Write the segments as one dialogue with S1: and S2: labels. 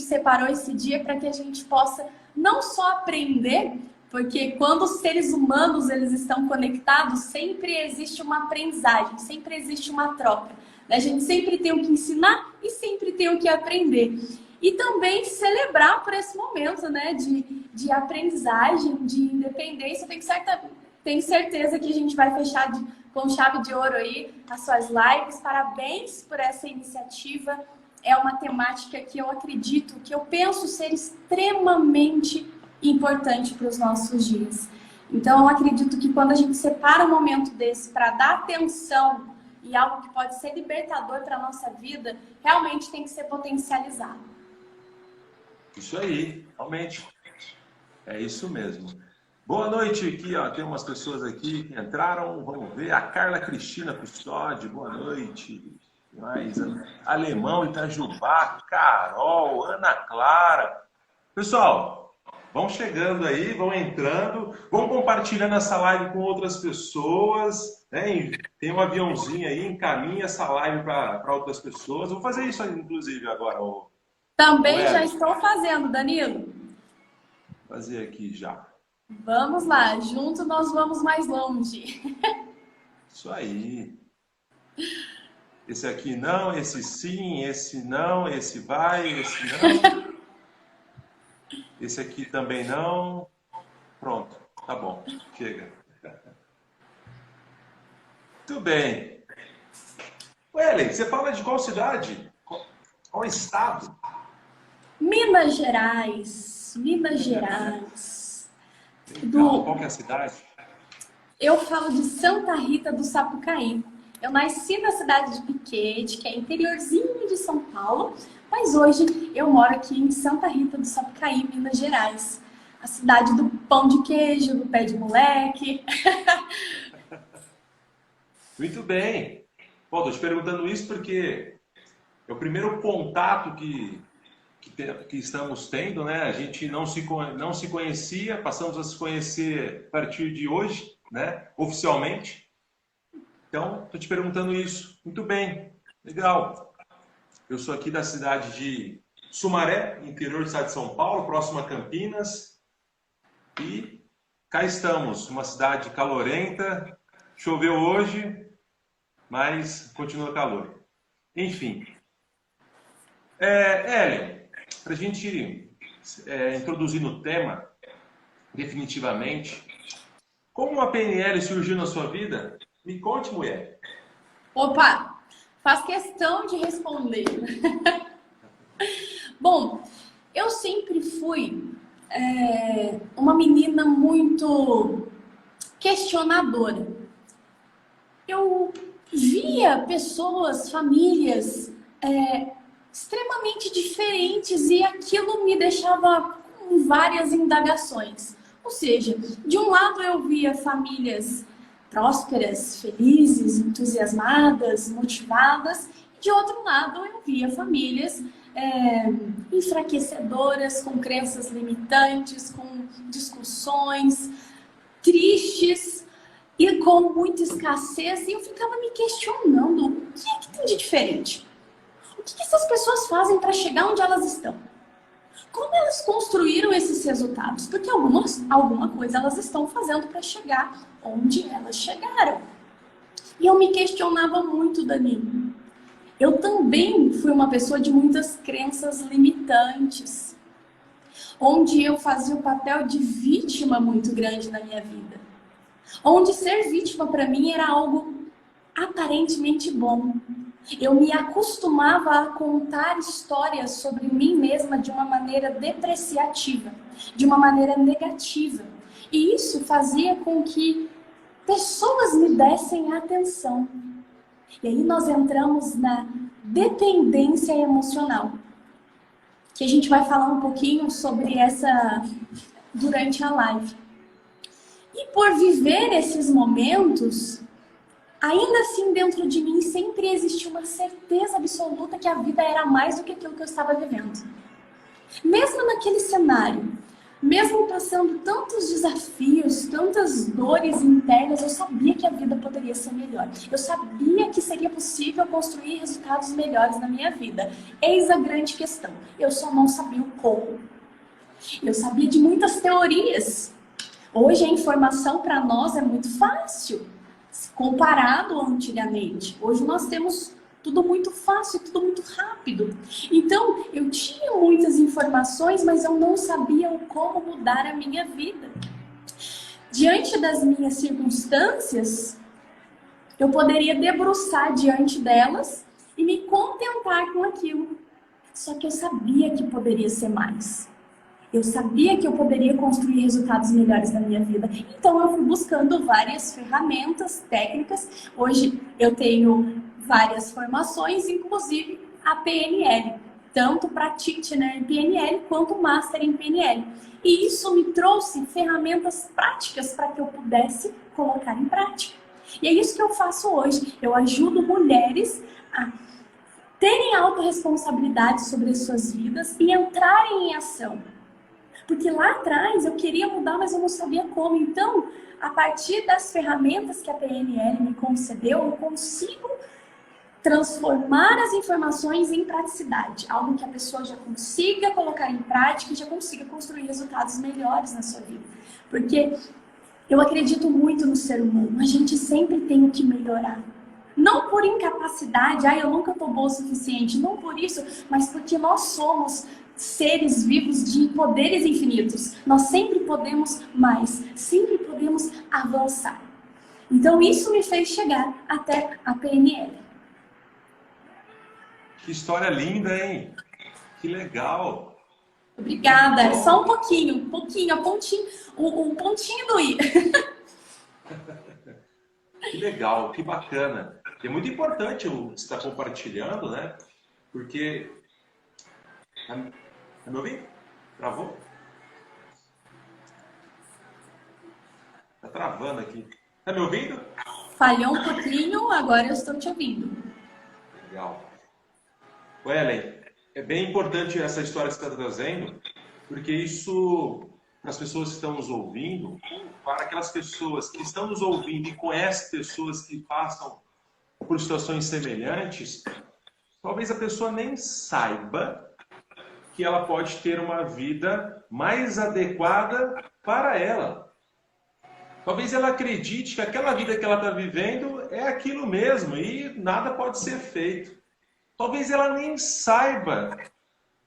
S1: separou esse dia para que a gente possa não só aprender, porque quando os seres humanos eles estão conectados, sempre existe uma aprendizagem, sempre existe uma troca. A gente sempre tem o que ensinar e sempre tem o que aprender. E também celebrar por esse momento, né, de aprendizagem, de independência. Tenho certeza que a gente vai fechar com chave de ouro aí as suas lives. Parabéns por essa iniciativa. É uma temática que eu acredito, que eu penso ser extremamente importante para os nossos dias. Então, eu acredito que quando a gente separa um momento desse para dar atenção e algo que pode ser libertador para a nossa vida, realmente tem que ser potencializado.
S2: Isso aí, realmente. É isso mesmo. Boa noite aqui, ó. Tem umas pessoas aqui que entraram. Vamos ver. A Carla Cristina Custódio, boa noite. Mais Alemão, Itajubá, Carol, Ana Clara. Pessoal, vão chegando aí, vão entrando, vão compartilhando essa live com outras pessoas, né? Tem um aviãozinho aí, encaminha essa live para outras pessoas. Vou fazer isso, inclusive, agora.
S1: Também já estou fazendo, Danilo.
S2: Vou fazer aqui já.
S1: Vamos lá, juntos nós vamos mais longe.
S2: Isso aí. Esse aqui não, esse sim, esse não, esse vai, esse não. Esse aqui também não. Pronto, tá bom, chega. Muito bem. Ellen, você fala de qual cidade? Qual estado?
S1: Minas Gerais. Minas Gerais.
S2: Qual que é a cidade?
S1: Eu falo de Santa Rita do Sapucaí. Eu nasci na cidade de Piquete, que é interiorzinho de São Paulo, mas hoje eu moro aqui em Santa Rita do Sapucaí, Minas Gerais. A cidade do pão de queijo, do pé de moleque.
S2: Muito bem. Bom, estou te perguntando isso porque é o primeiro contato que estamos tendo, né? A gente não se conhecia, passamos a se conhecer a partir de hoje, né? Oficialmente. Então, estou te perguntando isso. Muito bem, legal. Eu sou aqui da cidade de Sumaré, interior do estado de São Paulo, próximo a Campinas. E cá estamos, uma cidade calorenta. Choveu hoje, mas continua calor. Enfim. Hélio, para a gente introduzir no tema, definitivamente, como a PNL surgiu na sua vida? Me conte, mulher.
S1: Opa, faz questão de responder. Bom, eu sempre fui uma menina muito questionadora. Eu via pessoas, famílias extremamente diferentes e aquilo me deixava com várias indagações. Ou seja, de um lado eu via famílias prósperas, felizes, entusiasmadas, motivadas, e de outro lado eu via famílias enfraquecedoras, com crenças limitantes, com discussões tristes e com muita escassez, e eu ficava me questionando o que é que tem de diferente? O que essas pessoas fazem para chegar onde elas estão? Como elas construíram esses resultados? Porque alguma coisa elas estão fazendo para chegar onde elas chegaram. E eu me questionava muito, Danilo. Eu também fui uma pessoa de muitas crenças limitantes, onde eu fazia o papel de vítima muito grande na minha vida. Onde ser vítima para mim era algo aparentemente bom. Eu me acostumava a contar histórias sobre mim mesma de uma maneira depreciativa, de uma maneira negativa. E isso fazia com que pessoas me dessem atenção. E aí nós entramos na dependência emocional, que a gente vai falar um pouquinho sobre essa durante a live. E por viver esses momentos, ainda assim, dentro de mim, sempre existiu uma certeza absoluta que a vida era mais do que aquilo que eu estava vivendo. Mesmo naquele cenário, Mesmo passando tantos desafios, tantas dores internas, eu sabia que a vida poderia ser melhor. Eu sabia que seria possível construir resultados melhores na minha vida. Eis a grande questão. Eu só não sabia o como. Eu sabia de muitas teorias. Hoje a informação para nós é muito fácil, comparado ao antigamente. Hoje nós temos tudo muito fácil, tudo muito rápido. Então, eu tinha muitas informações, mas eu não sabia o como mudar a minha vida. Diante das minhas circunstâncias, eu poderia debruçar diante delas e me contentar com aquilo. Só que eu sabia que poderia ser mais. Eu sabia que eu poderia construir resultados melhores na minha vida. Então, eu fui buscando várias ferramentas, técnicas. Hoje, eu tenho várias formações, inclusive a PNL. Tanto Practitioner em PNL, quanto Master em PNL. E isso me trouxe ferramentas práticas para que eu pudesse colocar em prática. E é isso que eu faço hoje. Eu ajudo mulheres a terem autorresponsabilidade sobre as suas vidas e entrarem em ação. Porque lá atrás eu queria mudar, mas eu não sabia como. Então, a partir das ferramentas que a PNL me concedeu, eu consigo transformar as informações em praticidade. Algo que a pessoa já consiga colocar em prática e já consiga construir resultados melhores na sua vida. Porque eu acredito muito no ser humano. A gente sempre tem o que melhorar. Não por incapacidade, eu nunca estou boa o suficiente. Não por isso, mas porque nós somos seres vivos de poderes infinitos. Nós sempre podemos mais, sempre podemos avançar. Então isso me fez chegar até a PNL.
S2: Que história linda, hein? Que legal.
S1: Obrigada. Só um pouquinho, a pontinha, o pontinho do i.
S2: Que legal, que bacana. E é muito importante o que você está compartilhando, né? Porque... Tá me ouvindo? Travou? Tá travando aqui. Tá me ouvindo?
S1: Falhou um pouquinho, agora eu estou te ouvindo.
S2: Legal. Ellen, é bem importante essa história que você está trazendo, porque isso, para as pessoas que estão nos ouvindo, para aquelas pessoas que estão nos ouvindo e conhecem pessoas que passam por situações semelhantes, talvez a pessoa nem saiba que ela pode ter uma vida mais adequada para ela. Talvez ela acredite que aquela vida que ela está vivendo é aquilo mesmo e nada pode ser feito. Talvez ela nem saiba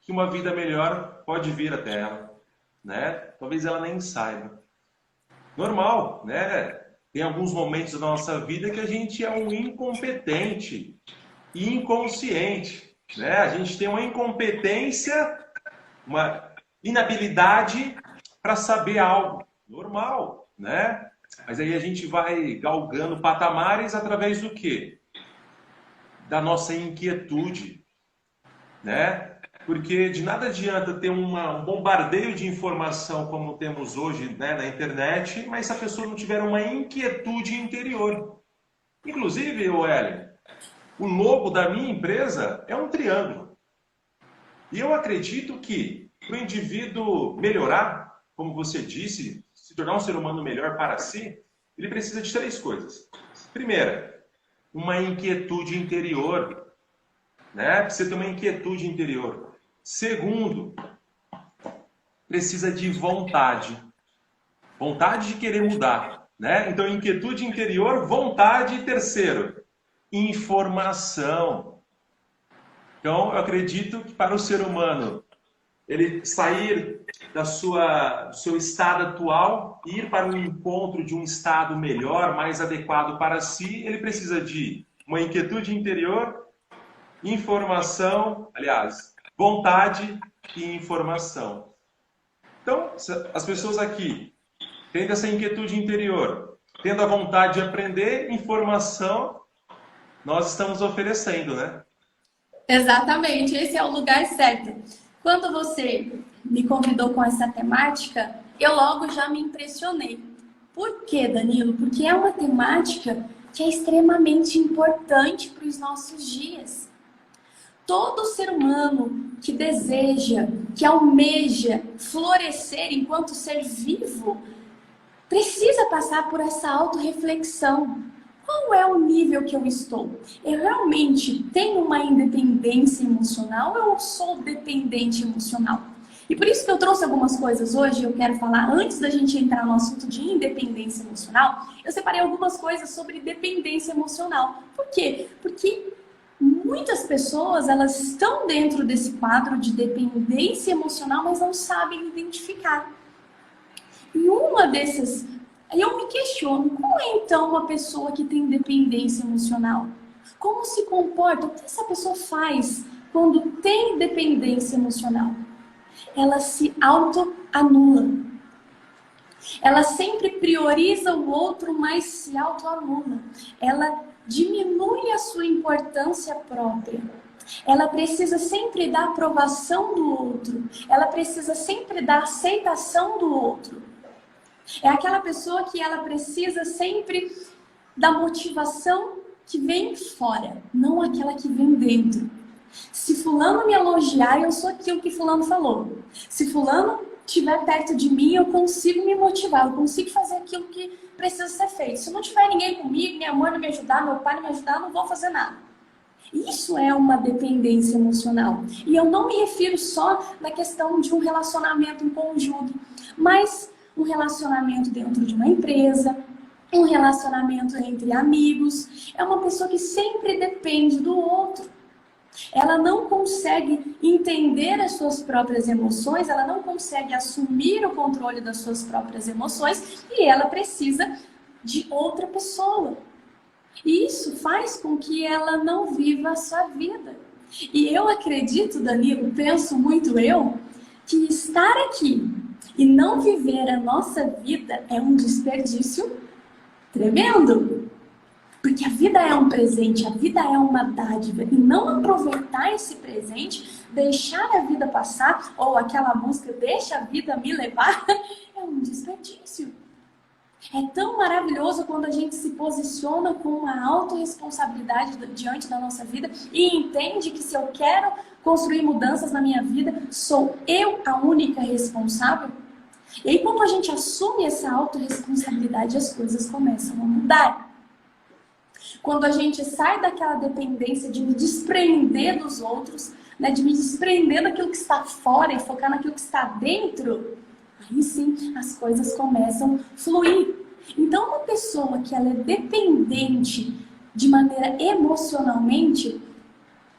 S2: que uma vida melhor pode vir até ela, né? Talvez ela nem saiba. Normal, né? Tem alguns momentos da nossa vida que a gente é um incompetente, inconsciente, né? A gente tem uma incompetência, uma inabilidade para saber algo. Normal, né? Mas aí a gente vai galgando patamares através do quê? Da nossa inquietude, né? Porque de nada adianta ter um bombardeio de informação como temos hoje, né, na internet, mas se a pessoa não tiver uma inquietude interior. Inclusive, Ellen, o logo da minha empresa é um triângulo. E eu acredito que para o indivíduo melhorar, como você disse, se tornar um ser humano melhor para si, ele precisa de 3 coisas. Primeira, uma inquietude interior, né? Precisa ter uma inquietude interior. Segundo, precisa de vontade. Vontade de querer mudar, né? Então, inquietude interior, vontade. E terceiro, informação. Então, eu acredito que para o ser humano, ele sair do seu estado atual e ir para um encontro de um estado melhor, mais adequado para si, ele precisa de uma inquietude interior, informação, aliás, vontade e informação. Então, as pessoas aqui, tendo essa inquietude interior, tendo a vontade de aprender, informação, nós estamos oferecendo, né?
S1: Exatamente, esse é o lugar certo. Quando você me convidou com essa temática, eu logo já me impressionei. Por quê, Danilo? Porque é uma temática que é extremamente importante para os nossos dias. Todo ser humano que deseja que almeja florescer enquanto ser vivo, precisa passar por essa autorreflexão. Qual é o nível que eu estou? Eu realmente tenho uma independência emocional ou eu sou dependente emocional? E por isso que eu trouxe algumas coisas hoje, eu quero falar, antes da gente entrar no assunto de independência emocional, eu separei algumas coisas sobre dependência emocional. Por quê? Porque muitas pessoas, elas estão dentro desse quadro de dependência emocional, mas não sabem identificar. E uma dessas... Aí eu me questiono, como é então uma pessoa que tem dependência emocional? Como se comporta? O que essa pessoa faz quando tem dependência emocional? Ela se auto-anula. Ela sempre prioriza o outro, mas se auto-anula. Ela diminui a sua importância própria. Ela precisa sempre da aprovação do outro. Ela precisa sempre da aceitação do outro. É aquela pessoa que ela precisa sempre da motivação que vem fora, não aquela que vem dentro. Se fulano me elogiar, eu sou aquilo que fulano falou. Se fulano estiver perto de mim, eu consigo me motivar, eu consigo fazer aquilo que precisa ser feito. Se não tiver ninguém comigo, minha mãe não me ajudar, meu pai não me ajudar, eu não vou fazer nada. Isso é uma dependência emocional. E eu não me refiro só na questão de um relacionamento em conjunto, mas um relacionamento dentro de uma empresa, um relacionamento entre amigos. É uma pessoa que sempre depende do outro. Ela não consegue entender as suas próprias emoções, ela não consegue assumir o controle das suas próprias emoções e ela precisa de outra pessoa. E isso faz com que ela não viva a sua vida. E eu acredito, Danilo, penso muito eu, que estar aqui e não viver a nossa vida é um desperdício tremendo. Porque a vida é um presente, a vida é uma dádiva. E não aproveitar esse presente, deixar a vida passar, ou aquela música, deixa a vida me levar, é um desperdício. É tão maravilhoso quando a gente se posiciona com uma autorresponsabilidade diante da nossa vida e entende que se eu quero construir mudanças na minha vida, sou eu a única responsável. E aí quando a gente assume essa autorresponsabilidade, as coisas começam a mudar. Quando a gente sai daquela dependência de me desprender dos outros, né, de me desprender daquilo que está fora e focar naquilo que está dentro, aí sim as coisas começam a fluir. Então uma pessoa que ela é dependente de maneira emocionalmente,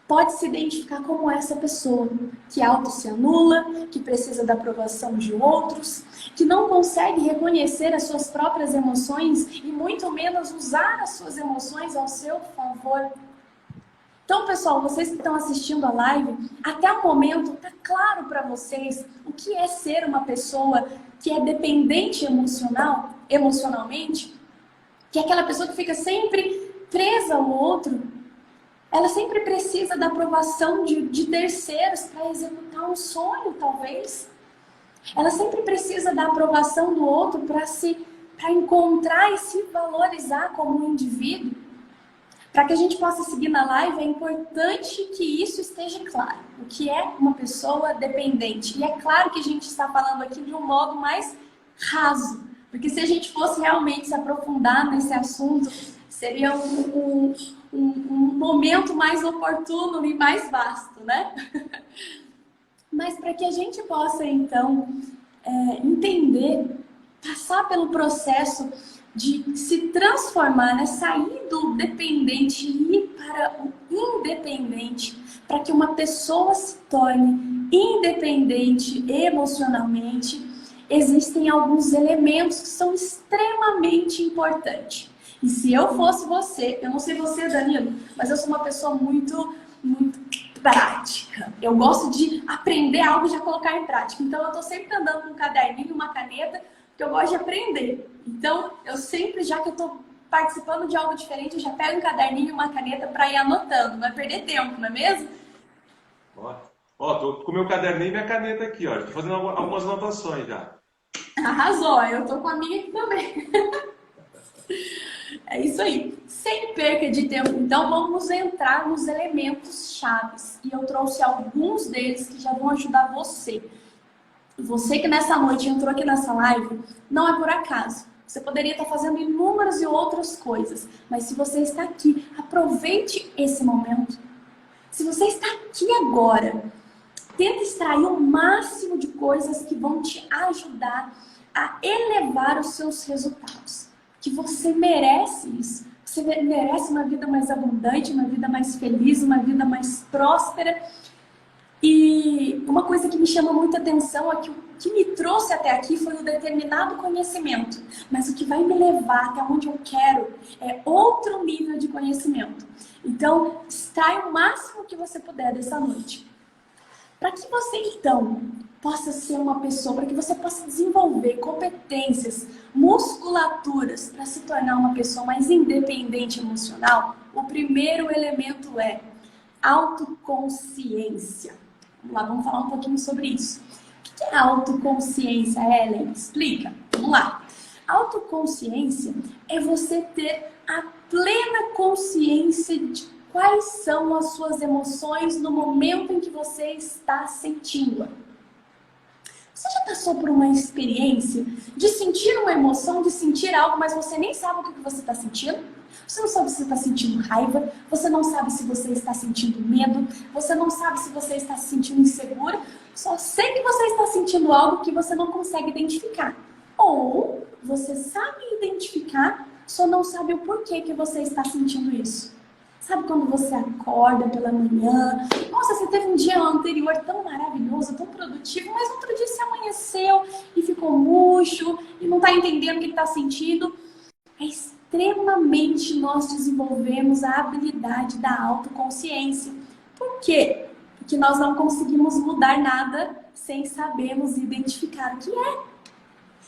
S1: pode se identificar como essa pessoa que auto se anula, que precisa da aprovação de outros, que não consegue reconhecer as suas próprias emoções e muito menos usar as suas emoções ao seu favor. Então, pessoal, vocês que estão assistindo a live, até o momento está claro para vocês o que é ser uma pessoa que é dependente emocionalmente, que é aquela pessoa que fica sempre presa ao outro. Ela sempre precisa da aprovação de terceiros para executar um sonho, talvez. Ela sempre precisa da aprovação do outro para encontrar e se valorizar como um indivíduo. Para que a gente possa seguir na live, é importante que isso esteja claro. O que é uma pessoa dependente. E é claro que a gente está falando aqui de um modo mais raso. Porque se a gente fosse realmente se aprofundar nesse assunto, seria um momento mais oportuno e mais vasto, né? Mas para que a gente possa, então, entender, passar pelo processo de se transformar, né? Sair do dependente e ir para o independente, para que uma pessoa se torne independente emocionalmente, existem alguns elementos que são extremamente importantes. E se eu fosse você, eu não sei você, Danilo, mas eu sou uma pessoa muito prática. Eu gosto de aprender algo e já colocar em prática. Então eu tô sempre andando com um caderninho, uma caneta, porque eu gosto de aprender. Então eu sempre, já que eu tô participando de algo diferente, eu já pego um caderninho e uma caneta para ir anotando. Não vai perder tempo, não é mesmo?
S2: Ó, tô com o meu caderninho e minha caneta aqui, ó. Tô fazendo algumas anotações já.
S1: Arrasou, eu tô com a minha aqui também. É isso aí. Sem perca de tempo, então, vamos entrar nos elementos chaves. E eu trouxe alguns deles que já vão ajudar você. Você que nessa noite entrou aqui nessa live, não é por acaso. Você poderia estar fazendo inúmeras e outras coisas. Mas se você está aqui, aproveite esse momento. Se você está aqui agora, tenta extrair o máximo de coisas que vão te ajudar a elevar os seus resultados. Que você merece isso. Você merece uma vida mais abundante, uma vida mais feliz, uma vida mais próspera. E uma coisa que me chama muita atenção é que o que me trouxe até aqui foi um determinado conhecimento. Mas o que vai me levar até onde eu quero é outro nível de conhecimento. Então, extrai o máximo que você puder dessa noite. Para que você, então, possa ser uma pessoa, para que você possa desenvolver competências, musculaturas, para se tornar uma pessoa mais independente emocional, o primeiro elemento é autoconsciência. Vamos lá, vamos falar um pouquinho sobre isso. O que é autoconsciência, Ellen? Explica. Vamos lá. Autoconsciência é você ter a plena consciência de quais são as suas emoções no momento em que você está sentindo. Você já passou por uma experiência de sentir uma emoção, de sentir algo, mas você nem sabe o que você está sentindo? Você não sabe se você está sentindo raiva, você não sabe se você está sentindo medo, você não sabe se você está se sentindo insegura, só sei que você está sentindo algo que você não consegue identificar. Ou você sabe identificar, só não sabe o porquê que você está sentindo isso. Sabe quando você acorda pela manhã, nossa, você teve um dia anterior tão maravilhoso, tão produtivo, mas outro dia você amanheceu e ficou murcho e não está entendendo o que está sentindo. É extremamente nós desenvolvemos a habilidade da autoconsciência. Por quê? Porque nós não conseguimos mudar nada sem sabermos identificar o que é.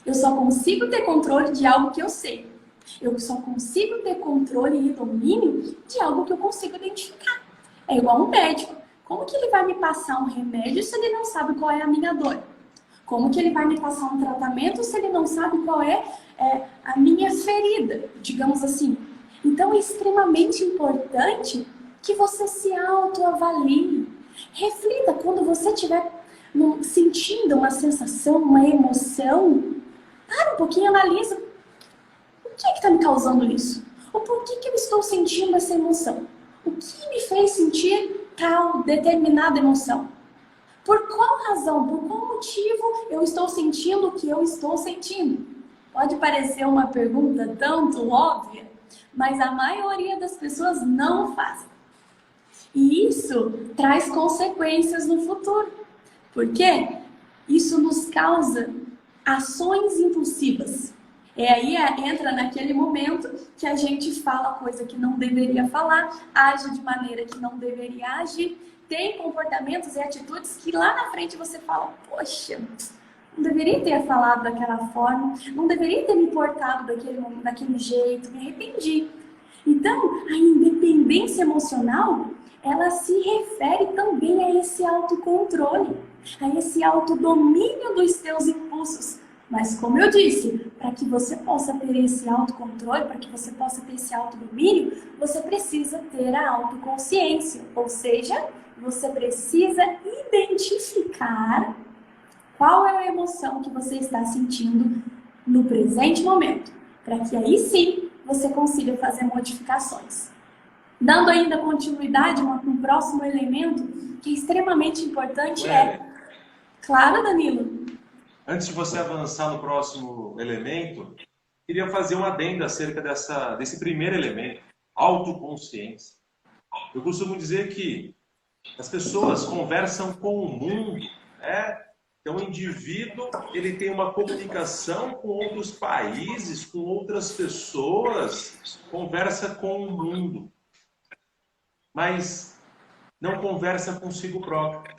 S1: Eu só consigo ter controle de algo que eu sei. Eu só consigo ter controle e domínio de algo que eu consigo identificar. É igual um médico. Como que ele vai me passar um remédio se ele não sabe qual é a minha dor? Como que ele vai me passar um tratamento se ele não sabe qual é a minha ferida, digamos assim? Então é extremamente importante que você se autoavalie. Reflita quando você estiver sentindo uma sensação, uma emoção. Para um pouquinho, analisa. O que está me causando isso? O porquê que eu estou sentindo essa emoção? O que me fez sentir tal determinada emoção? Por qual razão, por qual motivo eu estou sentindo o que eu estou sentindo? Pode parecer uma pergunta tanto óbvia, mas a maioria das pessoas não fazem. E isso traz consequências no futuro. Por quê? Isso nos causa ações impulsivas. Aí entra naquele momento que a gente fala coisa que não deveria falar, age de maneira que não deveria agir, tem comportamentos e atitudes que lá na frente você fala, poxa, não deveria ter falado daquela forma, não deveria ter me portado daquele jeito, me arrependi. Então, a independência emocional, ela se refere também a esse autocontrole, a esse autodomínio dos seus impulsos. Mas, como eu disse, para que você possa ter esse autocontrole, para que você possa ter esse autodomínio, você precisa ter a autoconsciência. Ou seja, você precisa identificar qual é a emoção que você está sentindo no presente momento, para que aí sim você consiga fazer modificações. Dando ainda continuidade a um próximo elemento que é extremamente importante Claro, Danilo.
S2: Antes de você avançar no próximo elemento, queria fazer um adendo acerca desse primeiro elemento, autoconsciência. Eu costumo dizer que as pessoas conversam com o mundo, né? Então, o indivíduo, ele tem uma comunicação com outros países, com outras pessoas, conversa com o mundo, mas não conversa consigo próprio.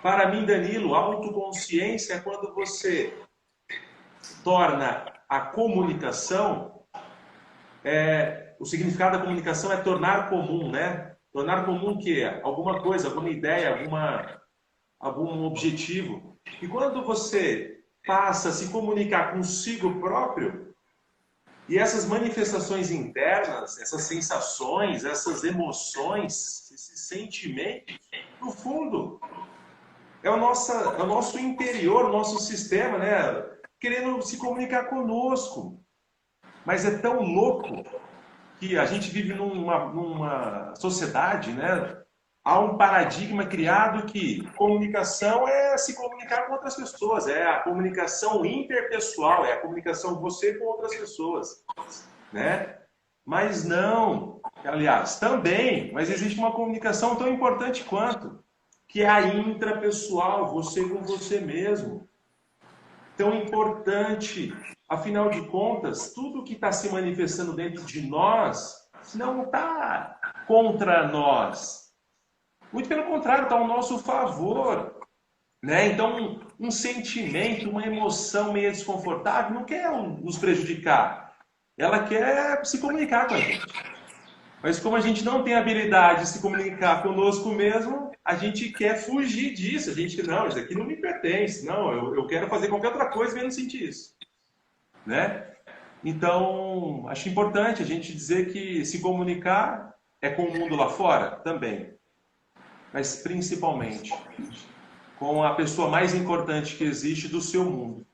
S2: Para mim, Danilo, autoconsciência é quando você torna a comunicação, o significado da comunicação é tornar comum, né? Tornar comum o quê? Alguma coisa, alguma ideia, algum objetivo. E quando você passa a se comunicar consigo próprio, E essas manifestações internas, essas sensações, essas emoções, esses sentimentos, no fundo, é o nosso interior, o nosso sistema, né? Querendo se comunicar conosco. Mas é tão louco que a gente vive numa sociedade, né? Há um paradigma criado que comunicação é se comunicar com outras pessoas, é a comunicação interpessoal, é a comunicação você com outras pessoas, né? Mas não, aliás, também, mas existe uma comunicação tão importante quanto, que é a intrapessoal, você com você mesmo. Tão importante, afinal de contas, tudo que está se manifestando dentro de nós não está contra nós. Muito pelo contrário, está ao nosso favor. Né? Então, um sentimento, uma emoção meio desconfortável não quer nos prejudicar. Ela quer se comunicar com a gente. Mas como a gente não tem habilidade de se comunicar conosco mesmo, a gente quer fugir disso. A gente, não, isso aqui não me pertence. Não, eu quero fazer qualquer outra coisa menos sentir isso. Né? Então, acho importante a gente dizer que se comunicar é com o mundo lá fora também. Mas principalmente com a pessoa mais importante que existe do seu mundo.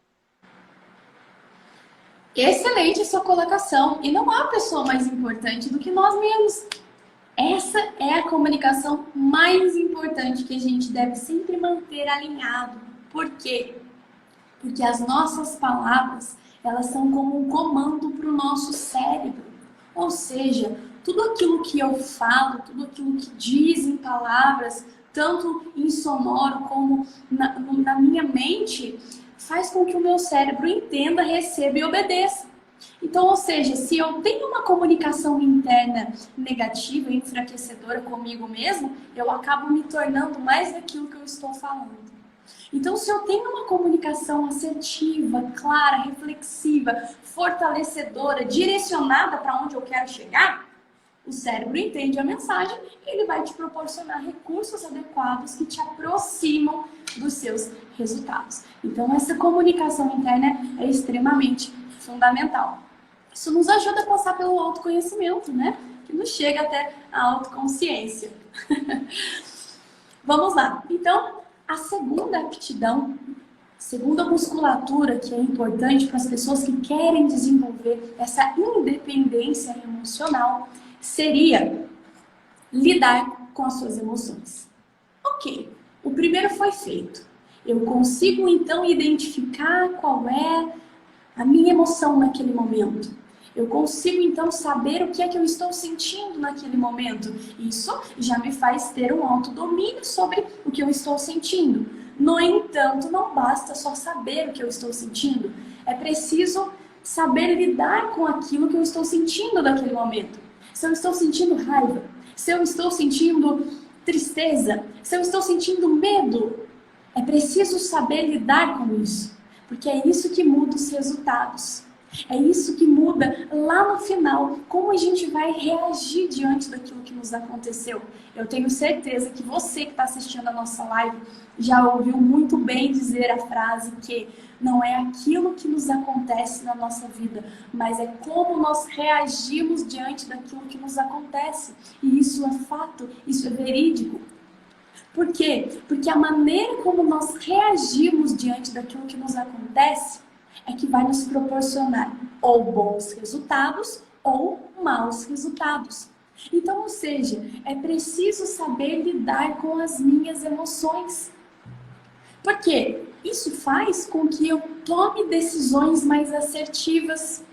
S1: Excelente a sua colocação. E não há pessoa mais importante do que nós mesmos. Essa é a comunicação mais importante que a gente deve sempre manter alinhado. Por quê? Porque as nossas palavras, elas são como um comando para o nosso cérebro. Ou seja, tudo aquilo que eu falo, tudo aquilo que diz em palavras, tanto em sonoro como na minha mente, faz com que o meu cérebro entenda, receba e obedeça. Então, ou seja, se eu tenho uma comunicação interna negativa, enfraquecedora comigo mesmo, eu acabo me tornando mais daquilo que eu estou falando. Então, se eu tenho uma comunicação assertiva, clara, reflexiva, fortalecedora, direcionada para onde eu quero chegar, o cérebro entende a mensagem e ele vai te proporcionar recursos adequados que te aproximam dos seus resultados. Então, essa comunicação interna é extremamente fundamental. Isso nos ajuda a passar pelo autoconhecimento, né? Que nos chega até a autoconsciência. Vamos lá. Então, a segunda aptidão, segunda musculatura que é importante para as pessoas que querem desenvolver essa independência emocional, seria lidar com as suas emoções. Ok, o primeiro foi feito. Eu consigo então identificar qual é a minha emoção naquele momento. Eu consigo então saber o que é que eu estou sentindo naquele momento. Isso já me faz ter um autodomínio sobre o que eu estou sentindo. No entanto, não basta só saber o que eu estou sentindo. É preciso saber lidar com aquilo que eu estou sentindo naquele momento. Se eu estou sentindo raiva, se eu estou sentindo tristeza, se eu estou sentindo medo, é preciso saber lidar com isso, porque é isso que muda os resultados. É isso que muda lá no final, como a gente vai reagir diante daquilo que nos aconteceu. Eu tenho certeza que você que está assistindo a nossa live já ouviu muito bem dizer a frase que não é aquilo que nos acontece na nossa vida, mas é como nós reagimos diante daquilo que nos acontece. E isso é fato, isso é verídico. Por quê? Porque a maneira como nós reagimos diante daquilo que nos acontece é que vai nos proporcionar ou bons resultados ou maus resultados. Então, ou seja, é preciso saber lidar com as minhas emoções. Por quê? Isso faz com que eu tome decisões mais assertivas.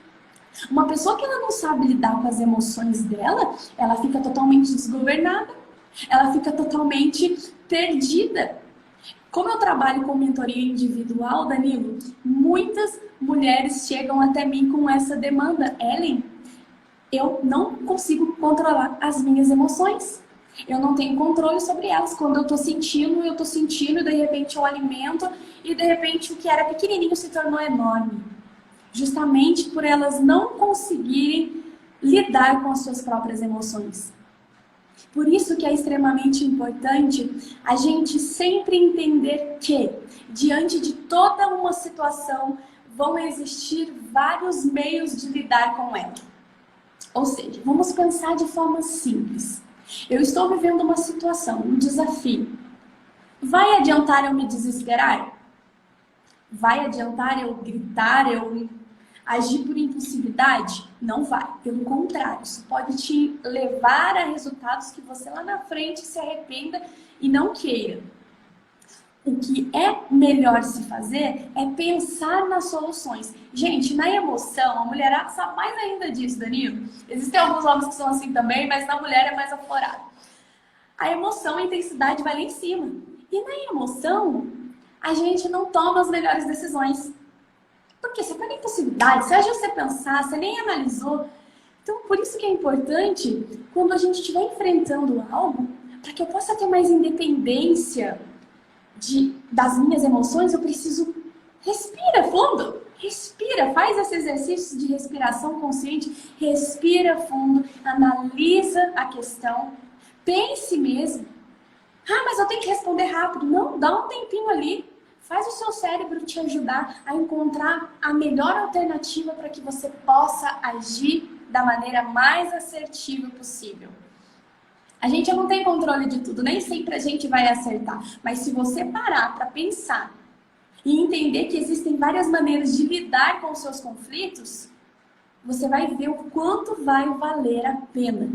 S1: Uma pessoa que ela não sabe lidar com as emoções dela, ela fica totalmente desgovernada, ela fica totalmente perdida. Como eu trabalho com mentoria individual, Danilo, muitas mulheres chegam até mim com essa demanda. Ellen, eu não consigo controlar as minhas emoções. Eu não tenho controle sobre elas. Quando eu tô sentindo, e de repente eu alimento, e de repente o que era pequenininho se tornou enorme. Justamente por elas não conseguirem lidar com as suas próprias emoções. Por isso que é extremamente importante a gente sempre entender que, diante de toda uma situação, vão existir vários meios de lidar com ela. Ou seja, vamos pensar de forma simples. Eu estou vivendo uma situação, um desafio. Vai adiantar eu me desesperar? Vai adiantar eu gritar, eu agir por impulsividade? Não vai. Pelo contrário, isso pode te levar a resultados que você lá na frente se arrependa e não queira. O que é melhor se fazer é pensar nas soluções. Gente, na emoção, a mulherada sabe mais ainda disso, Danilo. Existem alguns homens que são assim também, mas na mulher é mais aflorado. A emoção, a intensidade vai lá em cima. E na emoção, a gente não toma as melhores decisões. Porque você foi na impulsividade, você agiu sem pensar, você nem analisou. Então, por isso que é importante, quando a gente estiver enfrentando algo, para que eu possa ter mais independência das minhas emoções, eu preciso... Respira fundo, respira, faz esse exercício de respiração consciente, respira fundo, analisa a questão, pense mesmo. Ah, mas eu tenho que responder rápido. Não, dá um tempinho ali. Faz o seu cérebro te ajudar a encontrar a melhor alternativa para que você possa agir da maneira mais assertiva possível. A gente não tem controle de tudo, nem sempre a gente vai acertar. Mas se você parar para pensar e entender que existem várias maneiras de lidar com os seus conflitos, você vai ver o quanto vai valer a pena.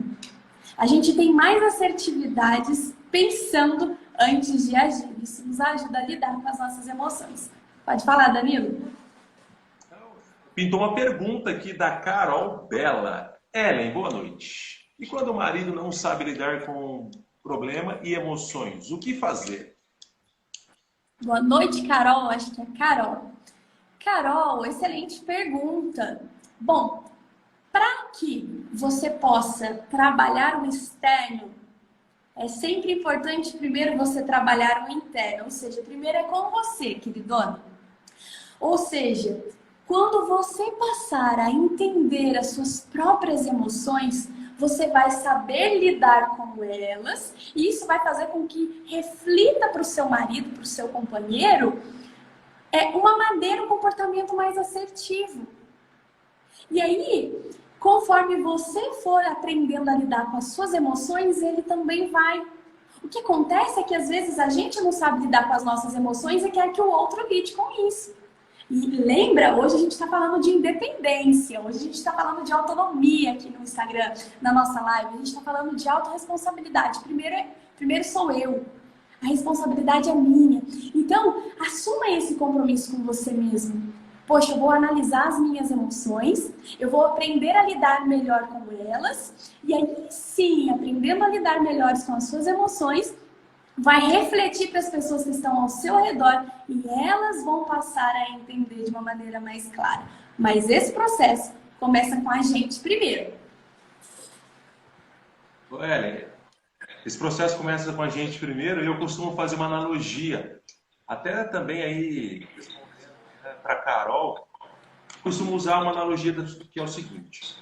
S1: A gente tem mais assertividades pensando antes de agir. Isso nos ajuda a lidar com as nossas emoções. Pode falar, Danilo?
S2: Pintou uma pergunta aqui da Carol Bela. Ellen, boa noite. E quando o marido não sabe lidar com problema e emoções, o que fazer?
S1: Boa noite, Carol. Acho que é Carol. Carol, excelente pergunta. Bom, para que você possa trabalhar o externo, é sempre importante primeiro você trabalhar o interno. Ou seja, primeiro é com você, queridona. Ou seja, quando você passar a entender as suas próprias emoções, você vai saber lidar com elas e isso vai fazer com que reflita para o seu marido, para o seu companheiro, uma maneira, um comportamento mais assertivo. E aí, conforme você for aprendendo a lidar com as suas emoções, ele também vai. O que acontece é que às vezes a gente não sabe lidar com as nossas emoções e quer que o outro lide com isso. E lembra, hoje a gente está falando de independência, hoje a gente está falando de autonomia aqui no Instagram, na nossa live, a gente está falando de autorresponsabilidade. Primeiro sou eu, a responsabilidade é minha. Então, assuma esse compromisso com você mesmo. Poxa, eu vou analisar as minhas emoções, eu vou aprender a lidar melhor com elas, e aí sim, aprendendo a lidar melhor com as suas emoções, vai refletir para as pessoas que estão ao seu redor e elas vão passar a entender de uma maneira mais clara. Mas esse processo começa com a gente primeiro.
S2: Ellen, esse processo começa com a gente primeiro e eu costumo fazer uma analogia. Até também aí, para Carol, costumo usar uma analogia que é o seguinte.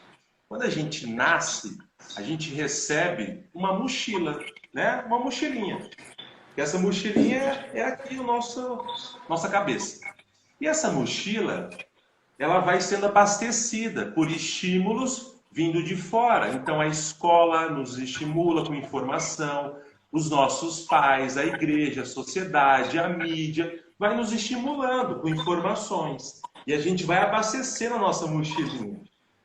S2: Quando a gente nasce, a gente recebe uma mochila, né? Uma mochilinha. E essa mochilinha é aqui a nossa cabeça. E essa mochila, ela vai sendo abastecida por estímulos vindo de fora. Então a escola nos estimula com informação, os nossos pais, a igreja, a sociedade, a mídia, vai nos estimulando com informações. E a gente vai abastecendo a nossa mochilinha,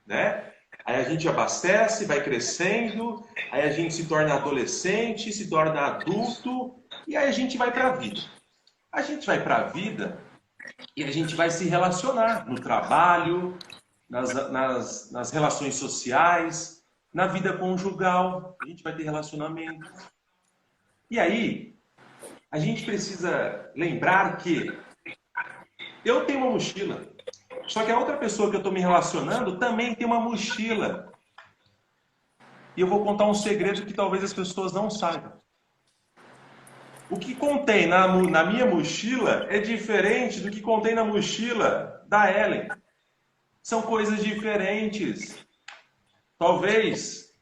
S2: né? Aí a gente abastece, vai crescendo, aí a gente se torna adolescente, se torna adulto, e aí a gente vai para a vida. A gente vai para a vida e a gente vai se relacionar no trabalho, nas relações sociais, na vida conjugal, a gente vai ter relacionamento. E aí, a gente precisa lembrar que eu tenho uma mochila. Só que a outra pessoa que eu estou me relacionando também tem uma mochila. E eu vou contar um segredo que talvez as pessoas não saibam. O que contém na minha mochila é diferente do que contém na mochila da Ellen. São coisas diferentes. Talvez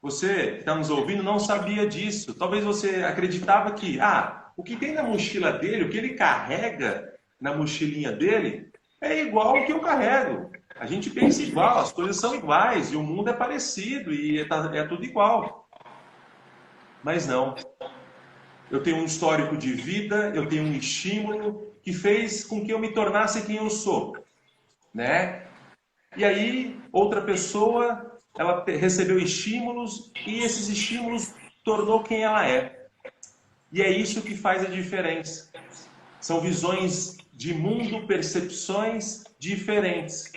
S2: você que está nos ouvindo não sabia disso. Talvez você acreditava que o que tem na mochila dele, o que ele carrega na mochilinha dele, é igual ao que eu carrego. A gente pensa igual, as coisas são iguais, e o mundo é parecido, e é tudo igual. Mas não. Eu tenho um histórico de vida, eu tenho um estímulo que fez com que eu me tornasse quem eu sou, né? E aí, outra pessoa, ela recebeu estímulos, e esses estímulos tornou quem ela é. E é isso que faz a diferença. São visões de mundo, percepções diferentes.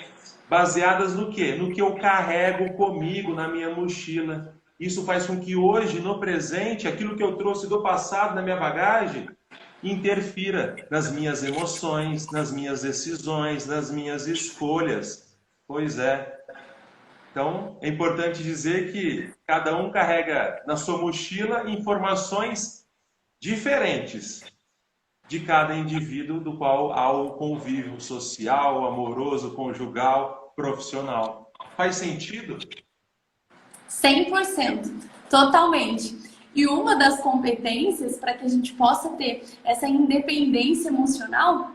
S2: Baseadas no quê? No que eu carrego comigo na minha mochila. Isso faz com que hoje, no presente, aquilo que eu trouxe do passado na minha bagagem, interfira nas minhas emoções, nas minhas decisões, nas minhas escolhas. Pois é. Então, é importante dizer que cada um carrega na sua mochila informações diferentes de cada indivíduo do qual há o convívio social, amoroso, conjugal, profissional. Faz sentido?
S1: 100%, totalmente. E uma das competências para que a gente possa ter essa independência emocional,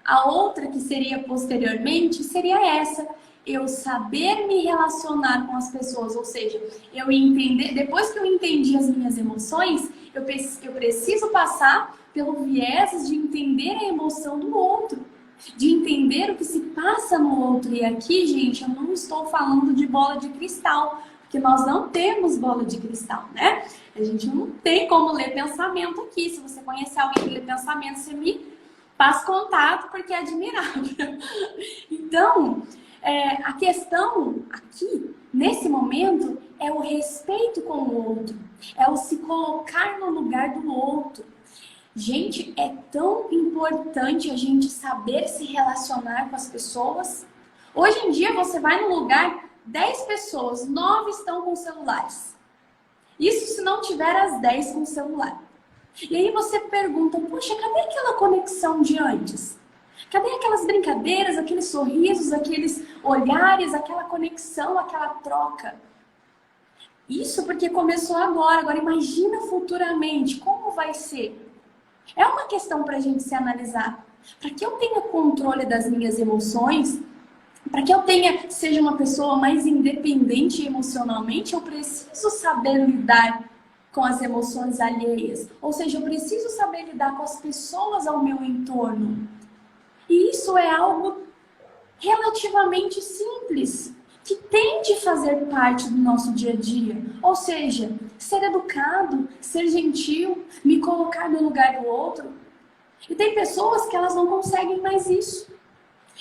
S1: a outra que seria posteriormente, seria essa: eu saber me relacionar com as pessoas, ou seja, eu entender, depois que eu entendi as minhas emoções, eu preciso passar pelo viés de entender a emoção do outro, de entender o que se passa no outro. E aqui, gente, eu não estou falando de bola de cristal, porque nós não temos bola de cristal, né? A gente não tem como ler pensamento aqui. Se você conhecer alguém que lê pensamento, você me faz contato, porque é admirável. Então, a questão aqui, nesse momento, é o respeito com o outro, é o se colocar no lugar do outro. Gente, é tão importante a gente saber se relacionar com as pessoas. Hoje em dia, você vai num lugar, 10 pessoas, 9 estão com celulares. Isso se não tiver as 10 com celular. E aí você pergunta, poxa, cadê aquela conexão de antes? Cadê aquelas brincadeiras, aqueles sorrisos, aqueles olhares, aquela conexão, aquela troca? Isso porque começou agora. Agora imagina futuramente, como vai ser? É uma questão para a gente se analisar. Para que eu tenha controle das minhas emoções, para que eu seja uma pessoa mais independente emocionalmente, eu preciso saber lidar com as emoções alheias. Ou seja, eu preciso saber lidar com as pessoas ao meu entorno. E isso é algo relativamente simples, que tem de fazer parte do nosso dia a dia. Ou seja, ser educado, ser gentil, me colocar no lugar do outro. E tem pessoas que elas não conseguem mais isso.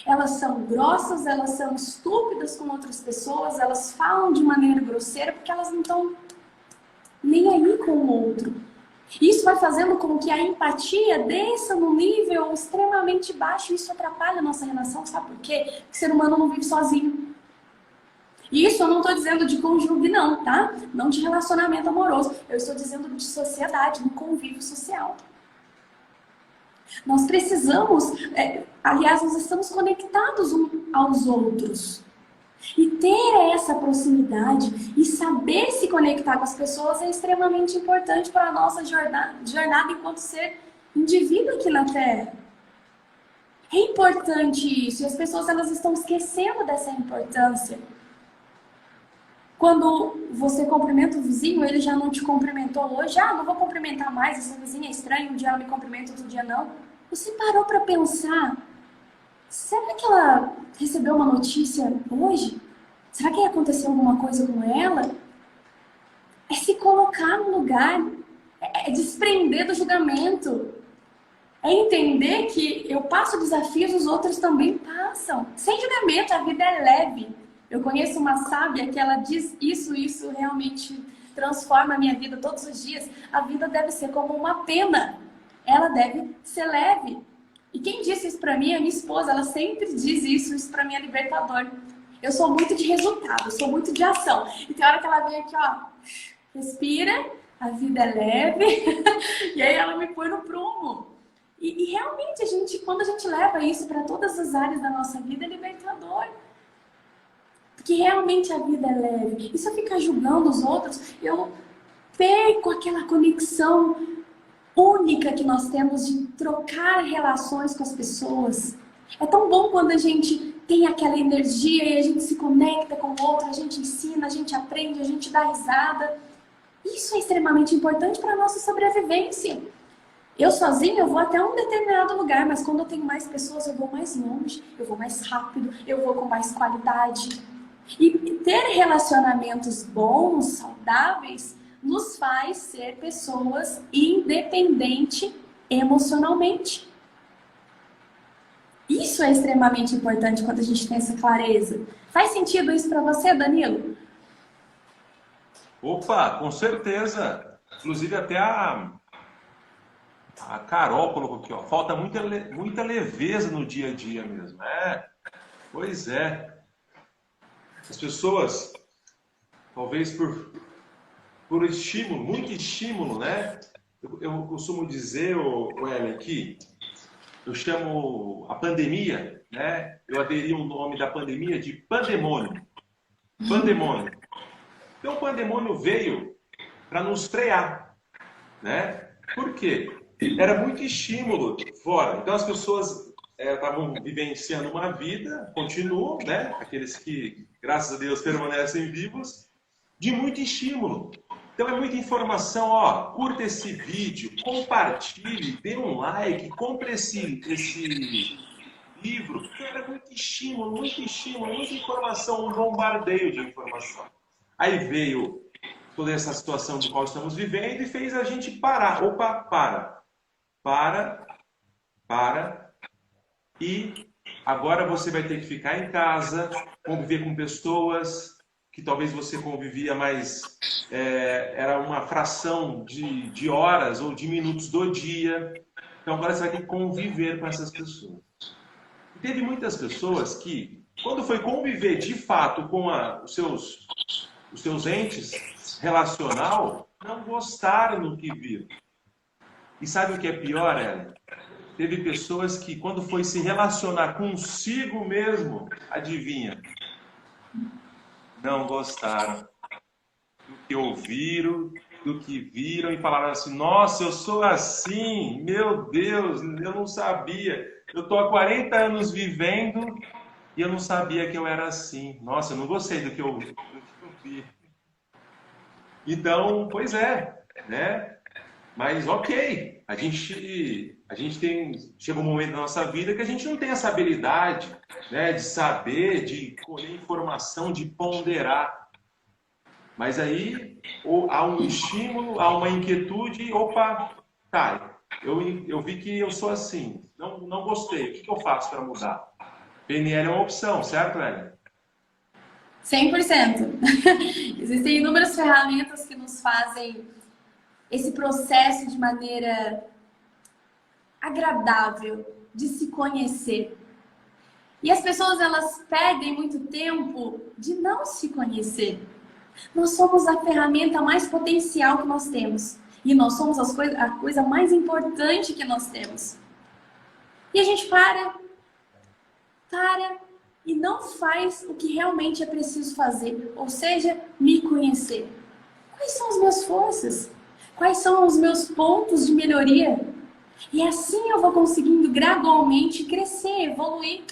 S1: Elas são grossas, elas são estúpidas com outras pessoas, elas falam de maneira grosseira porque elas não estão nem aí com o outro. Isso vai fazendo com que a empatia desça num nível extremamente baixo. Isso atrapalha a nossa relação, sabe por quê? Porque o ser humano não vive sozinho. Isso eu não estou dizendo de cônjuge não, tá? Não de relacionamento amoroso. Eu estou dizendo de sociedade, no convívio social. Nós precisamos, aliás, nós estamos conectados uns aos outros. E ter essa proximidade e saber se conectar com as pessoas é extremamente importante para a nossa jornada enquanto ser indivíduo aqui na Terra. É importante isso, e as pessoas elas estão esquecendo dessa importância. Quando você cumprimenta o vizinho, ele já não te cumprimentou hoje, não vou cumprimentar mais, esse vizinho é estranho, um dia ela me cumprimenta, outro dia não. Você parou para pensar, será que ela recebeu uma notícia hoje? Será que aconteceu alguma coisa com ela? É se colocar no lugar, é desprender do julgamento. É entender que eu passo desafios, os outros também passam. Sem julgamento, a vida é leve. Eu conheço uma sábia que ela diz isso realmente transforma a minha vida todos os dias. A vida deve ser como uma pena. Ela deve ser leve. E quem disse isso pra mim é minha esposa. Ela sempre diz isso pra mim é libertador. Eu sou muito de resultado, eu sou muito de ação. E tem hora que ela vem aqui, respira, a vida é leve. E aí ela me põe no prumo. E realmente, quando a gente leva isso para todas as áreas da nossa vida, é libertador. Porque realmente a vida é leve. E se eu ficar julgando os outros, eu perco aquela conexão única que nós temos de trocar relações com as pessoas. É tão bom quando a gente tem aquela energia e a gente se conecta com o outro, a gente ensina, a gente aprende, a gente dá risada. Isso é extremamente importante para a nossa sobrevivência. Eu sozinha, eu vou até um determinado lugar, mas quando eu tenho mais pessoas, eu vou mais longe, eu vou mais rápido, eu vou com mais qualidade. E ter relacionamentos bons, saudáveis, nos faz ser pessoas independentes emocionalmente. Isso é extremamente importante quando a gente tem essa clareza. Faz sentido isso para você, Danilo?
S2: Opa, com certeza. Inclusive até a Carol colocou aqui, ó, falta muita leveza no dia a dia mesmo. Pois é. As pessoas, talvez por estímulo, muito estímulo, né? Eu costumo dizer, Ellen, que eu chamo a pandemia, né? Eu aderi o nome da pandemia de pandemônio. Pandemônio. Então, o pandemônio veio para nos frear, né? Por quê? Era muito estímulo fora. Então, as pessoas estavam vivenciando uma vida, continuam, né? Aqueles que, graças a Deus, permanecem vivos, de muito estímulo. Então, é muita informação, ó, curta esse vídeo, compartilhe, dê um like, compre esse livro. Então, era muito estímulo, muita informação, um bombardeio de informação. Aí veio toda essa situação de qual estamos vivendo e fez a gente parar. Opa, para. E agora você vai ter que ficar em casa, conviver com pessoas que talvez você convivia, mas era uma fração de horas ou de minutos do dia. Então agora você vai ter que conviver com essas pessoas. E teve muitas pessoas que, quando foi conviver de fato com os seus entes relacional, não gostaram do que viram. E sabe o que é pior, Ellen? Teve pessoas que, quando foi se relacionar consigo mesmo, adivinha? Não gostaram do que ouviram, do que viram e falaram assim: nossa, eu sou assim, meu Deus, eu não sabia. Eu estou há 40 anos vivendo e eu não sabia que eu era assim. Nossa, eu não gostei do que eu vi. Então, pois é, né? Mas ok, a gente chega um momento na nossa vida que a gente não tem essa habilidade, né, de saber, de colher informação, de ponderar. Mas aí há um estímulo, há uma inquietude, opa, tá, eu vi que eu sou assim, não gostei, o que eu faço para mudar? PNL é uma opção, certo, Ellen?
S1: 100%. Existem inúmeras ferramentas que nos fazem esse processo de maneira agradável de se conhecer. E as pessoas, elas perdem muito tempo de não se conhecer. Nós somos a ferramenta mais potencial que nós temos. E nós somos a coisa mais importante que nós temos. E a gente para e não faz o que realmente é preciso fazer. Ou seja, me conhecer. Quais são as minhas forças? Quais são os meus pontos de melhoria? E assim eu vou conseguindo gradualmente crescer, evoluir.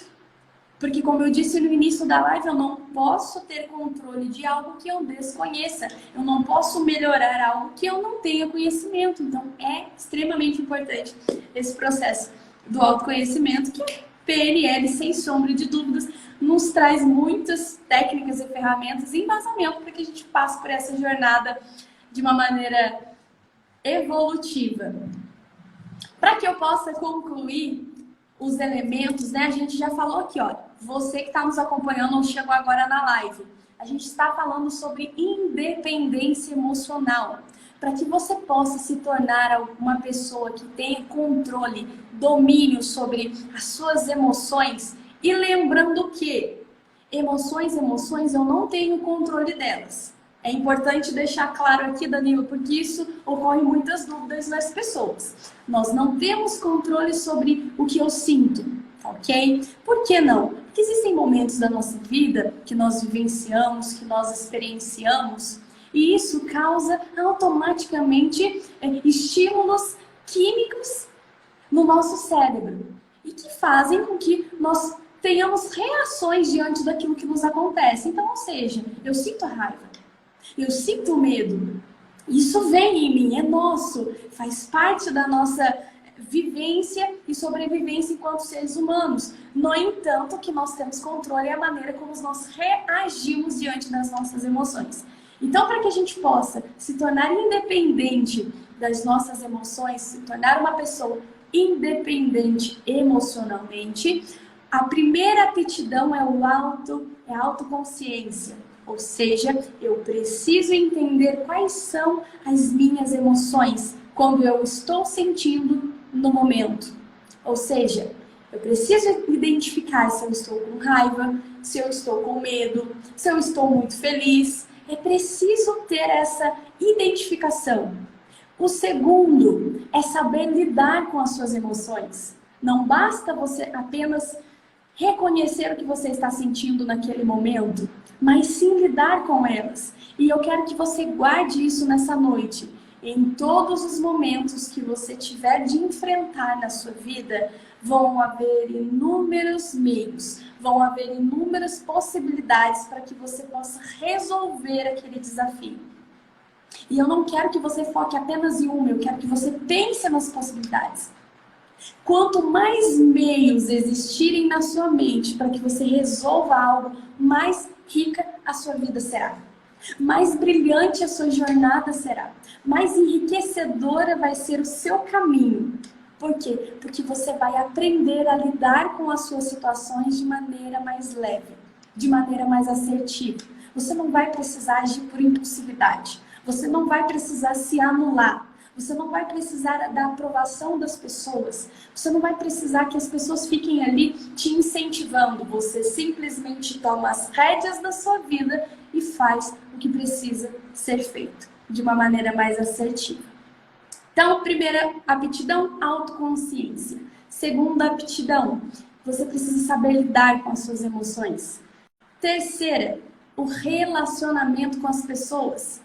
S1: Porque, como eu disse no início da live, eu não posso ter controle de algo que eu desconheça. Eu não posso melhorar algo que eu não tenha conhecimento. Então, é extremamente importante esse processo do autoconhecimento, que o PNL, sem sombra de dúvidas, nos traz muitas técnicas e ferramentas e embasamento para que a gente passe por essa jornada de uma maneira evolutiva. Para que eu possa concluir os elementos, né? A gente já falou aqui, ó. Você que está nos acompanhando ou chegou agora na live, a gente está falando sobre independência emocional. Para que você possa se tornar uma pessoa que tenha controle, domínio sobre as suas emoções. E lembrando que emoções, eu não tenho controle delas. É importante deixar claro aqui, Danilo, porque isso ocorre muitas dúvidas nas pessoas. Nós não temos controle sobre o que eu sinto, ok? Por que não? Porque existem momentos da nossa vida que nós vivenciamos, que nós experienciamos, e isso causa automaticamente estímulos químicos no nosso cérebro. e que fazem com que nós tenhamos reações diante daquilo que nos acontece. Então, ou seja, eu sinto a raiva, eu sinto o medo, isso vem em mim, é nosso, faz parte da nossa vivência e sobrevivência enquanto seres humanos. No entanto, o que nós temos controle é a maneira como nós reagimos diante das nossas emoções. Então, para que a gente possa se tornar independente das nossas emoções, se tornar uma pessoa independente emocionalmente, a primeira aptidão é a autoconsciência. Ou seja, eu preciso entender quais são as minhas emoções quando eu estou sentindo no momento. Ou seja, eu preciso identificar se eu estou com raiva, se eu estou com medo, se eu estou muito feliz. É preciso ter essa identificação. O segundo é saber lidar com as suas emoções. Não basta você apenas reconhecer o que você está sentindo naquele momento, mas sim lidar com elas. E eu quero que você guarde isso nessa noite. Em todos os momentos que você tiver de enfrentar na sua vida, vão haver inúmeros meios, vão haver inúmeras possibilidades para que você possa resolver aquele desafio. E eu não quero que você foque apenas em uma, eu quero que você pense nas possibilidades. Quanto mais meios existirem na sua mente para que você resolva algo, mais rica a sua vida será. Mais brilhante a sua jornada será. Mais enriquecedora vai ser o seu caminho. Por quê? Porque você vai aprender a lidar com as suas situações de maneira mais leve, de maneira mais assertiva. Você não vai precisar agir por impulsividade. Você não vai precisar se anular. Você não vai precisar da aprovação das pessoas. Você não vai precisar que as pessoas fiquem ali te incentivando. Você simplesmente toma as rédeas da sua vida e faz o que precisa ser feito de uma maneira mais assertiva. Então, primeira aptidão, autoconsciência. Segunda aptidão, você precisa saber lidar com as suas emoções. Terceira, o relacionamento com as pessoas.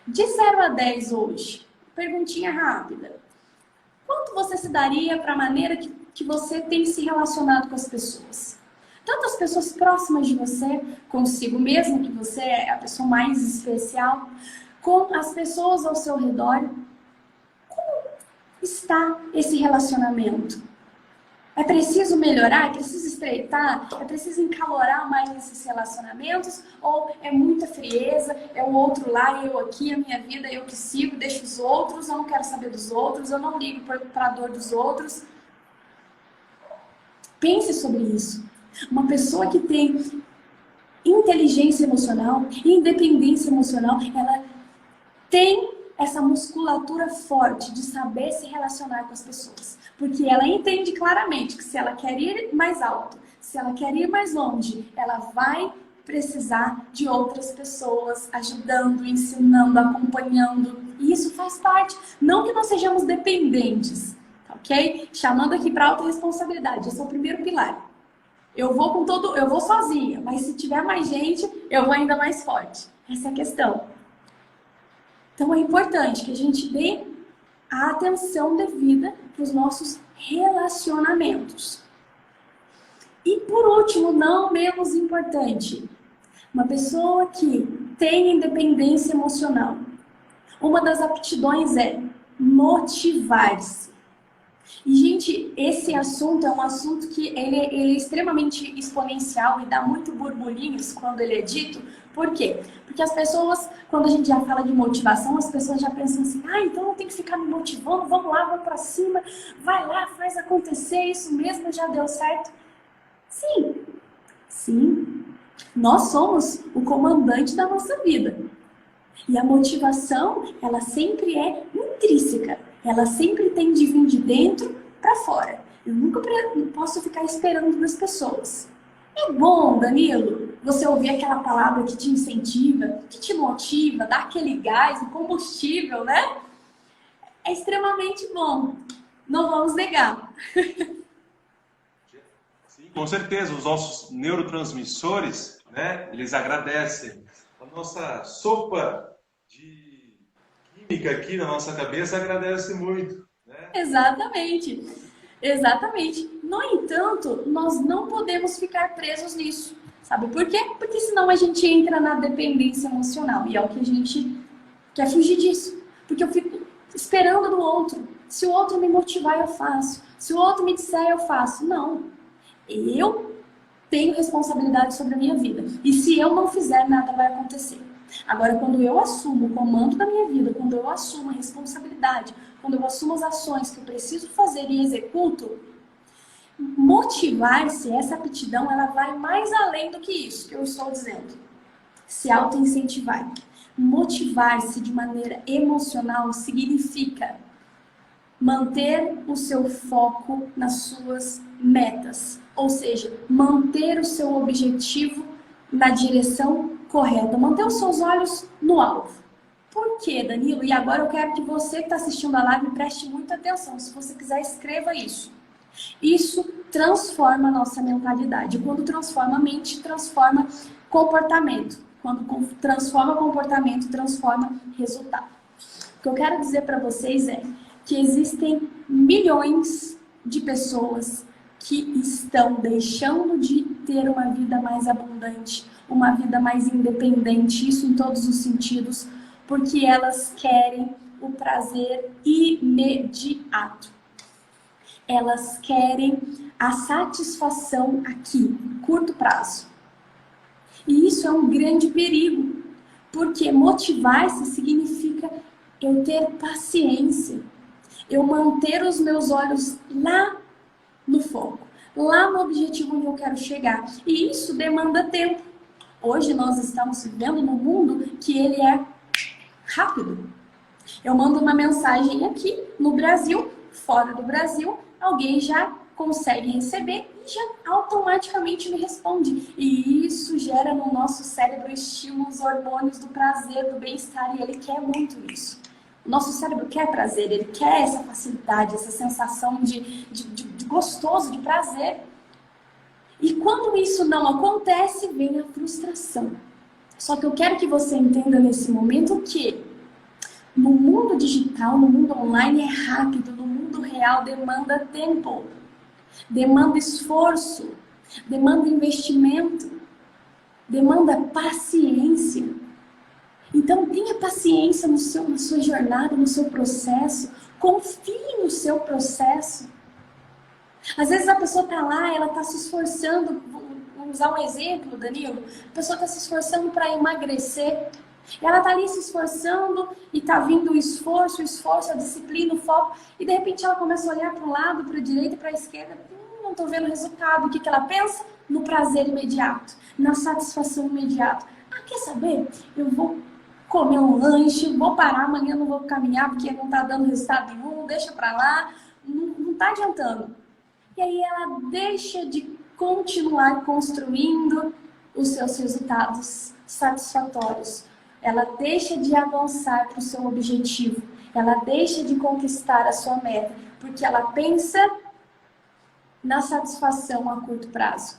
S1: De 0 a 10 hoje, perguntinha rápida. Quanto você se daria para a maneira que você tem se relacionado com as pessoas? Tanto as pessoas próximas de você, consigo mesmo, que você é a pessoa mais especial, com as pessoas ao seu redor. Como está esse relacionamento? É preciso melhorar? É preciso estreitar? É preciso encalorar mais esses relacionamentos? Ou é muita frieza? É o outro lá, eu aqui, a minha vida, eu que sigo, deixo os outros, eu não quero saber dos outros, eu não ligo para a dor dos outros. Pense sobre isso. Uma pessoa que tem inteligência emocional, independência emocional, ela tem essa musculatura forte de saber se relacionar com as pessoas. Porque ela entende claramente que se ela quer ir mais alto, se ela quer ir mais longe, ela vai precisar de outras pessoas ajudando, ensinando, acompanhando. E isso faz parte. Não que nós sejamos dependentes, ok? Chamando aqui para autorresponsabilidade. Esse é o primeiro pilar. Eu vou sozinha, mas se tiver mais gente, eu vou ainda mais forte. Essa é a questão. Então é importante que a gente dê a atenção devida para os nossos relacionamentos. E por último, não menos importante, uma pessoa que tem independência emocional. Uma das aptidões é motivar-se. E, gente, esse assunto é um assunto que ele é extremamente exponencial e dá muito burburinhos quando ele é dito. Por quê? Porque as pessoas, quando a gente já fala de motivação, as pessoas já pensam assim, então eu tenho que ficar me motivando, vamos lá, vamos pra cima, vai lá, faz acontecer, isso mesmo já deu certo. Sim, nós somos o comandante da nossa vida. E a motivação, ela sempre é intrínseca. Ela sempre tem de vir de dentro para fora. Eu nunca posso ficar esperando das pessoas. É bom, Danilo, você ouvir aquela palavra que te incentiva, que te motiva, dá aquele gás, o combustível, né? É extremamente bom. Não vamos negar.
S2: Sim, com certeza, os nossos neurotransmissores, né, eles agradecem. A nossa sopa de química aqui na nossa cabeça agradece muito. Né?
S1: Exatamente. No entanto, nós não podemos ficar presos nisso. Sabe por quê? Porque senão a gente entra na dependência emocional. E é o que a gente quer fugir disso. Porque eu fico esperando do outro. Se o outro me motivar, eu faço. Se o outro me disser, eu faço. Não. Eu tenho responsabilidade sobre a minha vida. E se eu não fizer, nada vai acontecer. Agora, quando eu assumo o comando da minha vida, quando eu assumo a responsabilidade, quando eu assumo as ações que eu preciso fazer e executo, motivar-se, essa aptidão, ela vai mais além do que isso que eu estou dizendo. Se auto-incentivar. Motivar-se de maneira emocional significa manter o seu foco nas suas metas. Ou seja, manter o seu objetivo na direção correta. Manter os seus olhos no alvo. Por quê, Danilo? E agora eu quero que você que está assistindo a live preste muita atenção. Se você quiser, escreva isso. Isso transforma a nossa mentalidade. Quando transforma a mente, transforma comportamento. Quando transforma comportamento, transforma resultado. O que eu quero dizer para vocês é que existem milhões de pessoas que estão deixando de ter uma vida mais abundante, uma vida mais independente, isso em todos os sentidos, porque elas querem o prazer imediato. Elas querem a satisfação aqui, curto prazo. E isso é um grande perigo, porque motivar-se significa eu ter paciência, eu manter os meus olhos lá no foco, lá no objetivo onde eu quero chegar. E isso demanda tempo. Hoje nós estamos vivendo num mundo que ele é rápido. Eu mando uma mensagem aqui no Brasil, fora do Brasil, alguém já consegue receber e já automaticamente me responde. E isso gera no nosso cérebro estímulos, hormônios do prazer, do bem-estar, e ele quer muito isso. O nosso cérebro quer prazer, ele quer essa facilidade, essa sensação de gostoso, de prazer. E quando isso não acontece, vem a frustração. Só que eu quero que você entenda nesse momento que no mundo digital, no mundo online é rápido, no mundo real demanda tempo, demanda esforço, demanda investimento, demanda paciência. Então tenha paciência na sua jornada, no seu processo, confie no seu processo. Às vezes a pessoa está lá, ela está se esforçando, vamos usar um exemplo, Danilo, a pessoa está se esforçando para emagrecer. Ela está ali se esforçando e está vindo o esforço, a disciplina, o foco. E de repente ela começa a olhar para o lado, para a direita e para a esquerda. Não estou vendo o resultado. O que ela pensa? No prazer imediato, na satisfação imediata. Ah, quer saber? Eu vou comer um lanche, vou parar, amanhã não vou caminhar porque não está dando resultado nenhum, deixa para lá, não está adiantando. E aí ela deixa de continuar construindo os seus resultados satisfatórios. Ela deixa de avançar para o seu objetivo. Ela deixa de conquistar a sua meta. Porque ela pensa na satisfação a curto prazo.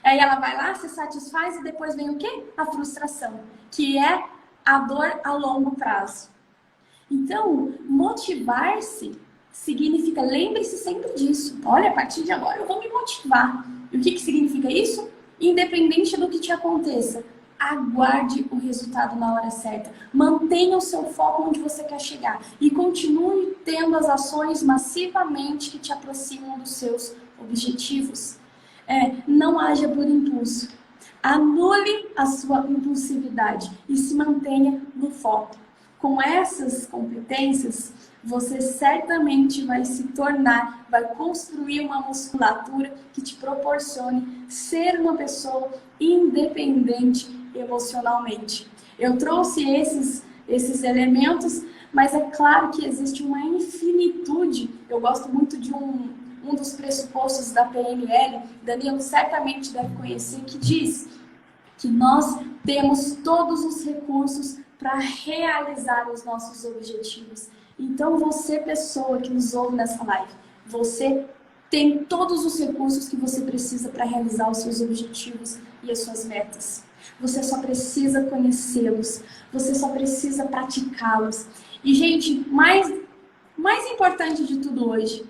S1: Aí ela vai lá, se satisfaz e depois vem o quê? A frustração. Que é a dor a longo prazo. Então, motivar-se significa, lembre-se sempre disso. Olha, a partir de agora eu vou me motivar. E o que significa isso? Independente do que te aconteça, aguarde o resultado na hora certa. Mantenha o seu foco onde você quer chegar. E continue tendo as ações massivamente que te aproximam dos seus objetivos. Não haja por impulso. Anule a sua impulsividade e se mantenha no foco. Com essas competências, você certamente vai se tornar, vai construir uma musculatura que te proporcione ser uma pessoa independente emocionalmente. Eu trouxe esses elementos, mas é claro que existe uma infinitude. Eu gosto muito de um dos pressupostos da PNL, Danilo certamente deve conhecer, que diz que nós temos todos os recursos para realizar os nossos objetivos. Então você, pessoa que nos ouve nessa live, você tem todos os recursos que você precisa para realizar os seus objetivos e as suas metas. Você só precisa conhecê-los, você só precisa praticá-los. E, gente, mais importante de tudo hoje,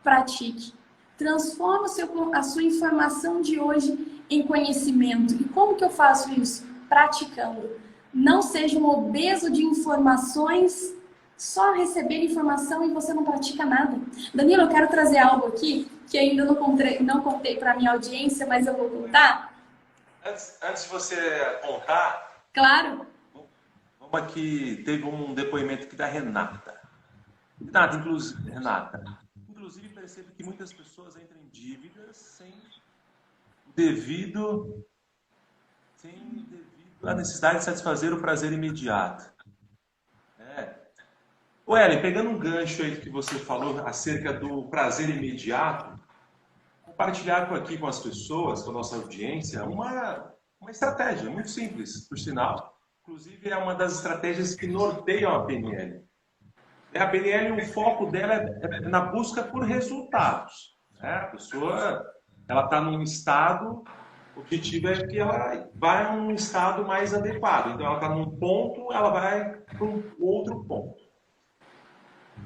S1: pratique. Transforma a sua informação de hoje em conhecimento. E como que eu faço isso? Praticando. Não seja um obeso de informações, só receber informação e você não pratica nada. Danilo, eu quero trazer algo aqui que ainda não contei para a minha audiência, mas eu vou contar.
S2: Antes de você contar,
S1: claro.
S2: Vamos aqui, teve um depoimento aqui da Renata. Renata, inclusive percebo que muitas pessoas entram em dívidas sem devido à necessidade de satisfazer o prazer imediato. Ô Ellen, pegando um gancho aí que você falou acerca do prazer imediato, compartilhar aqui com as pessoas, com a nossa audiência, uma estratégia muito simples, por sinal. Inclusive, é uma das estratégias que norteiam a PNL. A PNL, o foco dela é na busca por resultados. A pessoa está num estado, o objetivo é que ela vai a um estado mais adequado. Então, ela está num ponto, ela vai para um outro ponto.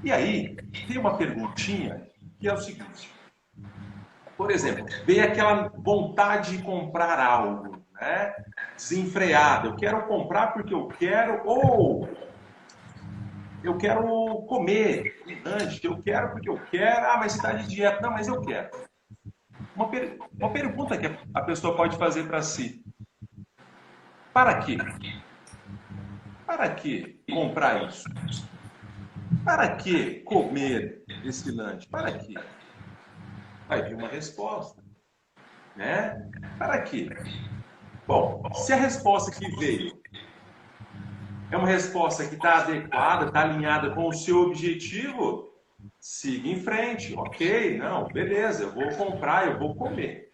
S2: E aí, tem uma perguntinha que é o seguinte. Por exemplo, veio aquela vontade de comprar algo, né? Desenfreada. Eu quero comprar porque eu quero, ou eu quero comer um lanche, eu quero porque eu quero, mas você está de dieta. Não, mas eu quero. Uma pergunta que a pessoa pode fazer para si. Para quê? Para que comprar isso? Para que comer esse lanche? Para quê? Vai vir uma resposta, né? Para quê? Bom, se a resposta que veio é uma resposta que está adequada, está alinhada com o seu objetivo, siga em frente. Ok, não, beleza, eu vou comprar, eu vou comer.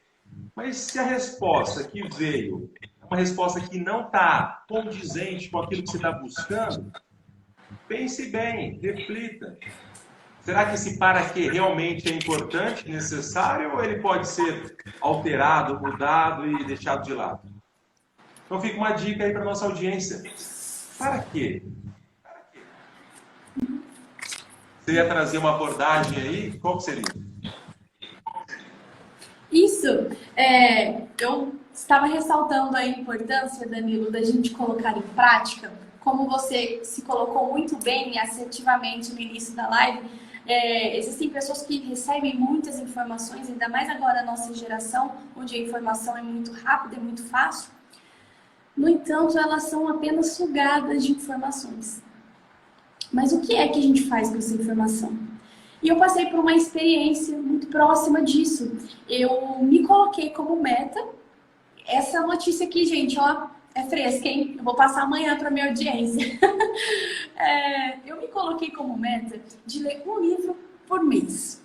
S2: Mas se a resposta que veio é uma resposta que não está condizente com aquilo que você está buscando, pense bem, reflita. Será que esse para quê realmente é importante, necessário, ou ele pode ser alterado, mudado e deixado de lado? Então fica uma dica aí para nossa audiência. Para quê? Você ia trazer uma abordagem aí? Qual que seria?
S1: Isso. Eu estava ressaltando a importância, Danilo, da gente colocar em prática, como você se colocou muito bem e assertivamente no início da live. Existem pessoas que recebem muitas informações, ainda mais agora a nossa geração, onde a informação é muito rápida, é muito fácil. No entanto, elas são apenas sugadas de informações. Mas o que é que a gente faz com essa informação? E eu passei por uma experiência muito próxima disso. Eu me coloquei como meta. Essa notícia aqui, gente, ó, é fresca, hein? Eu vou passar amanhã para minha audiência. Eu me coloquei como meta de ler um livro por mês.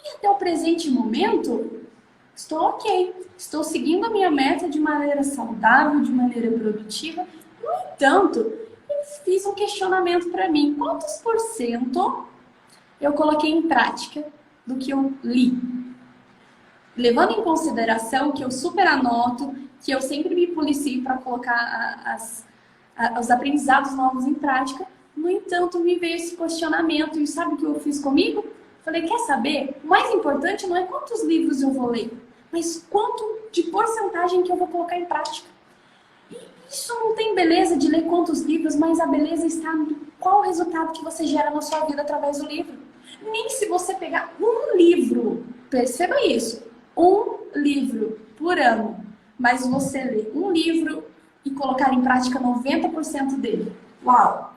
S1: E até o presente momento, estou ok. Estou seguindo a minha meta de maneira saudável, de maneira produtiva. No entanto, eu fiz um questionamento para mim. Quantos por cento eu coloquei em prática do que eu li? Levando em consideração que eu super anoto, que eu sempre me policio para colocar os aprendizados novos em prática. No entanto, me veio esse questionamento e sabe o que eu fiz comigo? Falei, quer saber? O mais importante não é quantos livros eu vou ler, mas quanto de porcentagem que eu vou colocar em prática. E isso não tem beleza de ler quantos livros, mas a beleza está em qual o resultado que você gera na sua vida através do livro. Nem se você pegar um livro, perceba isso, um livro por ano, mas você ler um livro e colocar em prática 90% dele. Uau!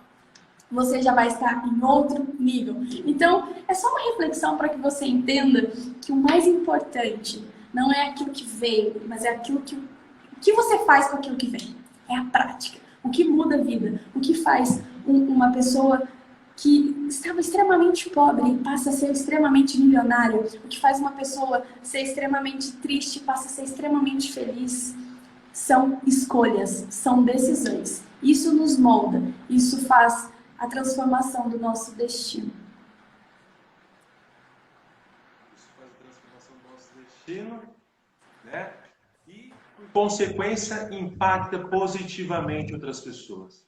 S1: Você já vai estar em outro nível. Então, é só uma reflexão para que você entenda que o mais importante não é aquilo que veio, mas é aquilo que você faz com aquilo que vem. É a prática. O que muda a vida. O que faz uma pessoa que estava extremamente pobre e passa a ser extremamente milionária. O que faz uma pessoa ser extremamente triste e passa a ser extremamente feliz. São escolhas, são decisões. Isso nos molda. Isso faz a transformação do nosso destino.
S2: Isso faz a transformação do nosso destino, né? E, por consequência, impacta positivamente outras pessoas.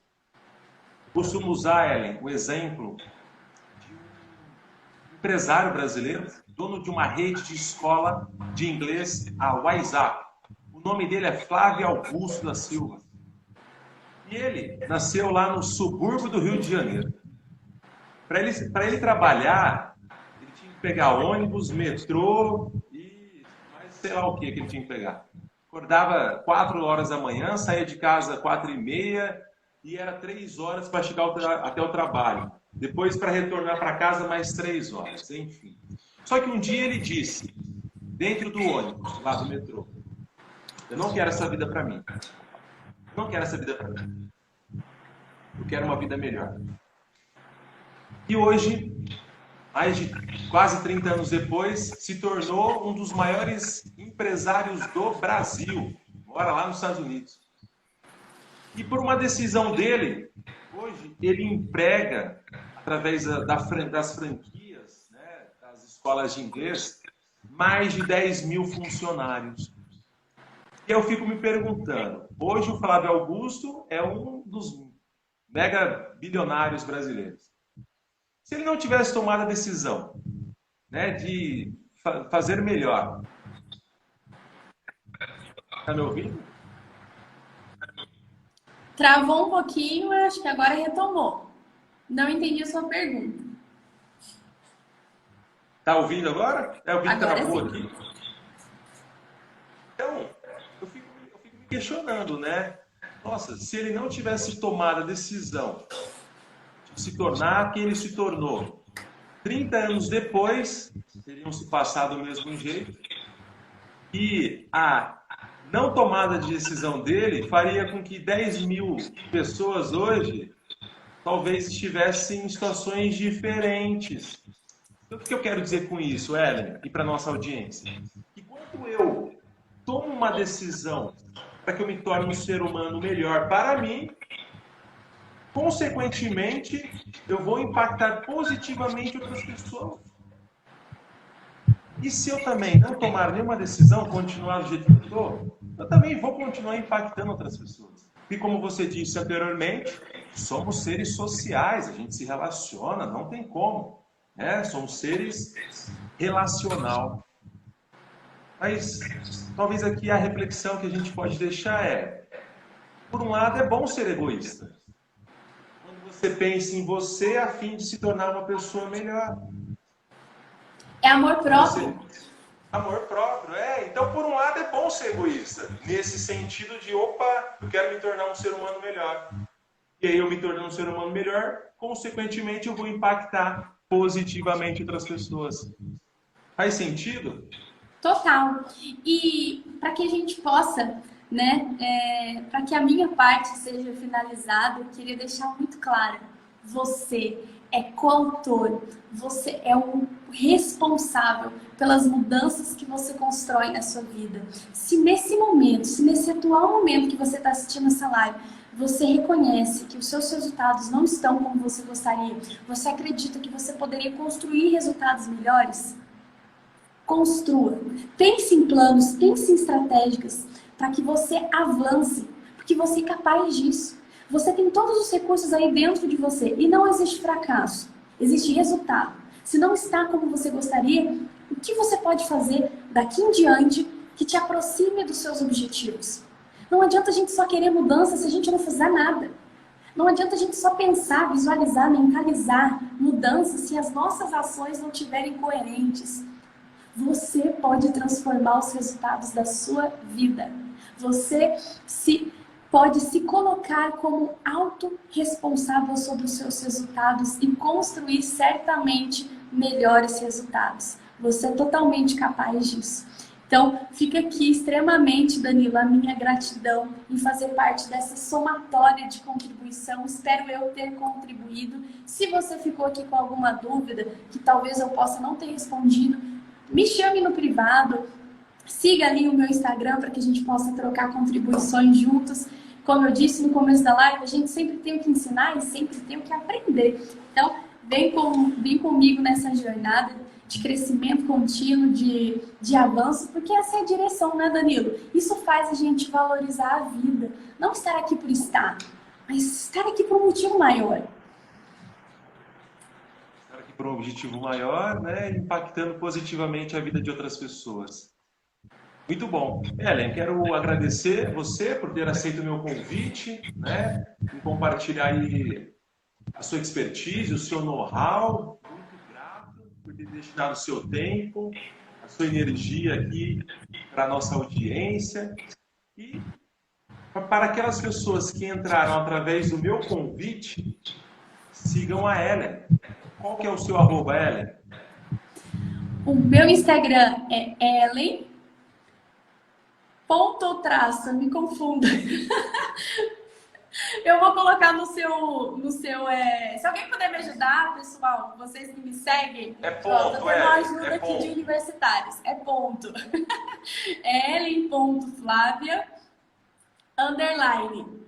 S2: Costumo usar, Ellen, o exemplo de um empresário brasileiro, dono de uma rede de escola de inglês, a WhatsApp. O nome dele é Flávio Augusto da Silva. E ele nasceu lá no subúrbio do Rio de Janeiro. Para ele trabalhar, ele tinha que pegar ônibus, metrô e mais sei lá o que ele tinha que pegar. Acordava 4 horas da manhã, saía de casa 4h30 e era 3 horas para chegar até o trabalho. Depois para retornar para casa mais 3 horas, enfim. Só que um dia ele disse, dentro do ônibus, lá do metrô, eu não quero essa vida para mim. Eu não quero essa vida para mim. Eu quero uma vida melhor. E hoje, mais de quase 30 anos depois, se tornou um dos maiores empresários do Brasil. Mora lá nos Estados Unidos. E por uma decisão dele, hoje ele emprega, através das franquias, né, das escolas de inglês, mais de 10 mil funcionários. E eu fico me perguntando, hoje o Flávio Augusto é um dos mega bilionários brasileiros. Se ele não tivesse tomado a decisão, né, de fazer melhor. Está me ouvindo?
S1: Travou um pouquinho, acho que agora retomou. Não entendi a sua pergunta.
S2: Está ouvindo agora? É, o vídeo
S1: Agora
S2: travou
S1: sim.
S2: aqui. Então, eu fico me questionando, né? Nossa, se ele não tivesse tomado a decisão de se tornar quem ele se tornou, 30 anos depois, teriam se passado do mesmo jeito. E a não tomada de decisão dele faria com que 10 mil pessoas hoje talvez estivessem em situações diferentes. Então, o que eu quero dizer com isso, Ellen, e para a nossa audiência? Que quando eu tomo uma decisão para que eu me torne um ser humano melhor para mim, consequentemente, eu vou impactar positivamente outras pessoas. E se eu também não tomar nenhuma decisão, continuar do jeito que eu estou, eu também vou continuar impactando outras pessoas. E como você disse anteriormente, somos seres sociais, a gente se relaciona, não tem como. Né? Somos seres relacional. Mas talvez aqui a reflexão que a gente pode deixar é, por um lado é bom ser egoísta. Quando você pensa em você a fim de se tornar uma pessoa melhor.
S1: É amor próprio.
S2: Amor próprio, é. Então, por um lado, é bom ser egoísta. Nesse sentido de, opa, eu quero me tornar um ser humano melhor. E aí, eu me tornando um ser humano melhor, consequentemente, eu vou impactar positivamente outras pessoas. Faz sentido?
S1: Total. E para que a gente possa, né, para que a minha parte seja finalizada, eu queria deixar muito claro. Você é coautor, você é o responsável pelas mudanças que você constrói na sua vida. Se nesse momento, se nesse atual momento que você está assistindo essa live, você reconhece que os seus resultados não estão como você gostaria, você acredita que você poderia construir resultados melhores, construa. Pense em planos, pense em estratégias para que você avance, porque você é capaz disso. Você tem todos os recursos aí dentro de você e não existe fracasso, existe resultado. Se não está como você gostaria, o que você pode fazer daqui em diante que te aproxime dos seus objetivos? Não adianta a gente só querer mudança se a gente não fizer nada. Não adianta a gente só pensar, visualizar, mentalizar mudança se as nossas ações não estiverem coerentes. Você pode transformar os resultados da sua vida. Você pode se colocar como autorresponsável sobre os seus resultados e construir certamente melhores resultados. Você é totalmente capaz disso. Então, fica aqui extremamente, Danilo, a minha gratidão em fazer parte dessa somatória de contribuição. Espero eu ter contribuído. Se você ficou aqui com alguma dúvida, que talvez eu possa não ter respondido, me chame no privado, siga ali o meu Instagram para que a gente possa trocar contribuições juntos. Como eu disse no começo da live, a gente sempre tem o que ensinar e sempre tem o que aprender. Então, vem comigo nessa jornada de crescimento contínuo, de avanço, porque essa é a direção, né, Danilo? Isso faz a gente valorizar a vida. Não estar aqui por estar, mas estar aqui por um motivo maior.
S2: Estar aqui para um objetivo maior, né, impactando positivamente a vida de outras pessoas. Muito bom. Ellen, quero agradecer você por ter aceito o meu convite, né, em compartilhar aí a sua expertise, o seu know-how. Muito grato por ter destinado o seu tempo, a sua energia aqui para a nossa audiência. E para aquelas pessoas que entraram através do meu convite, sigam a Ellen. Qual que é o seu arroba, Ellen?
S1: O meu Instagram é Ellen. Ponto ou traço, me confunda. Eu vou colocar se alguém puder me ajudar, pessoal, vocês que me seguem,
S2: É ponto,
S1: tô tendo uma ajuda
S2: é
S1: aqui
S2: ponto.
S1: de universitários. É ponto. É Ellen.Flávia _.
S2: Muito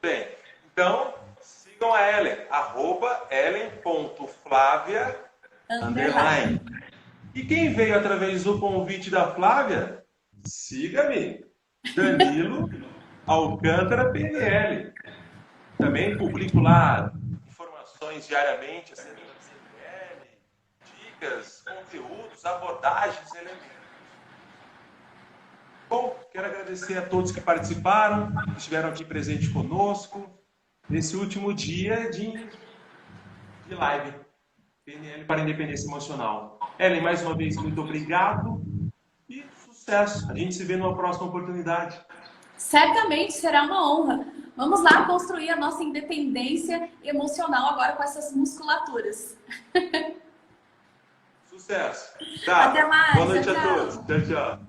S2: bem. Então, sigam a Ellen, @ellen.flavia_. E quem veio através do convite da Flávia, siga-me, Danilo Alcântara PNL. Também publico lá informações diariamente acerca da PNL, dicas, conteúdos, abordagens, elementos. Bom, quero agradecer a todos que participaram, que estiveram aqui presentes conosco nesse último dia de live. PNL para a Independência Emocional. Ellen, mais uma vez, muito obrigado e sucesso. A gente se vê numa próxima oportunidade.
S1: Certamente será uma honra. Vamos lá construir a nossa independência emocional agora com essas musculaturas.
S2: Sucesso. Tá.
S1: Até mais.
S2: Boa noite
S1: tchau,
S2: a
S1: tchau.
S2: todos. Tchau, tchau.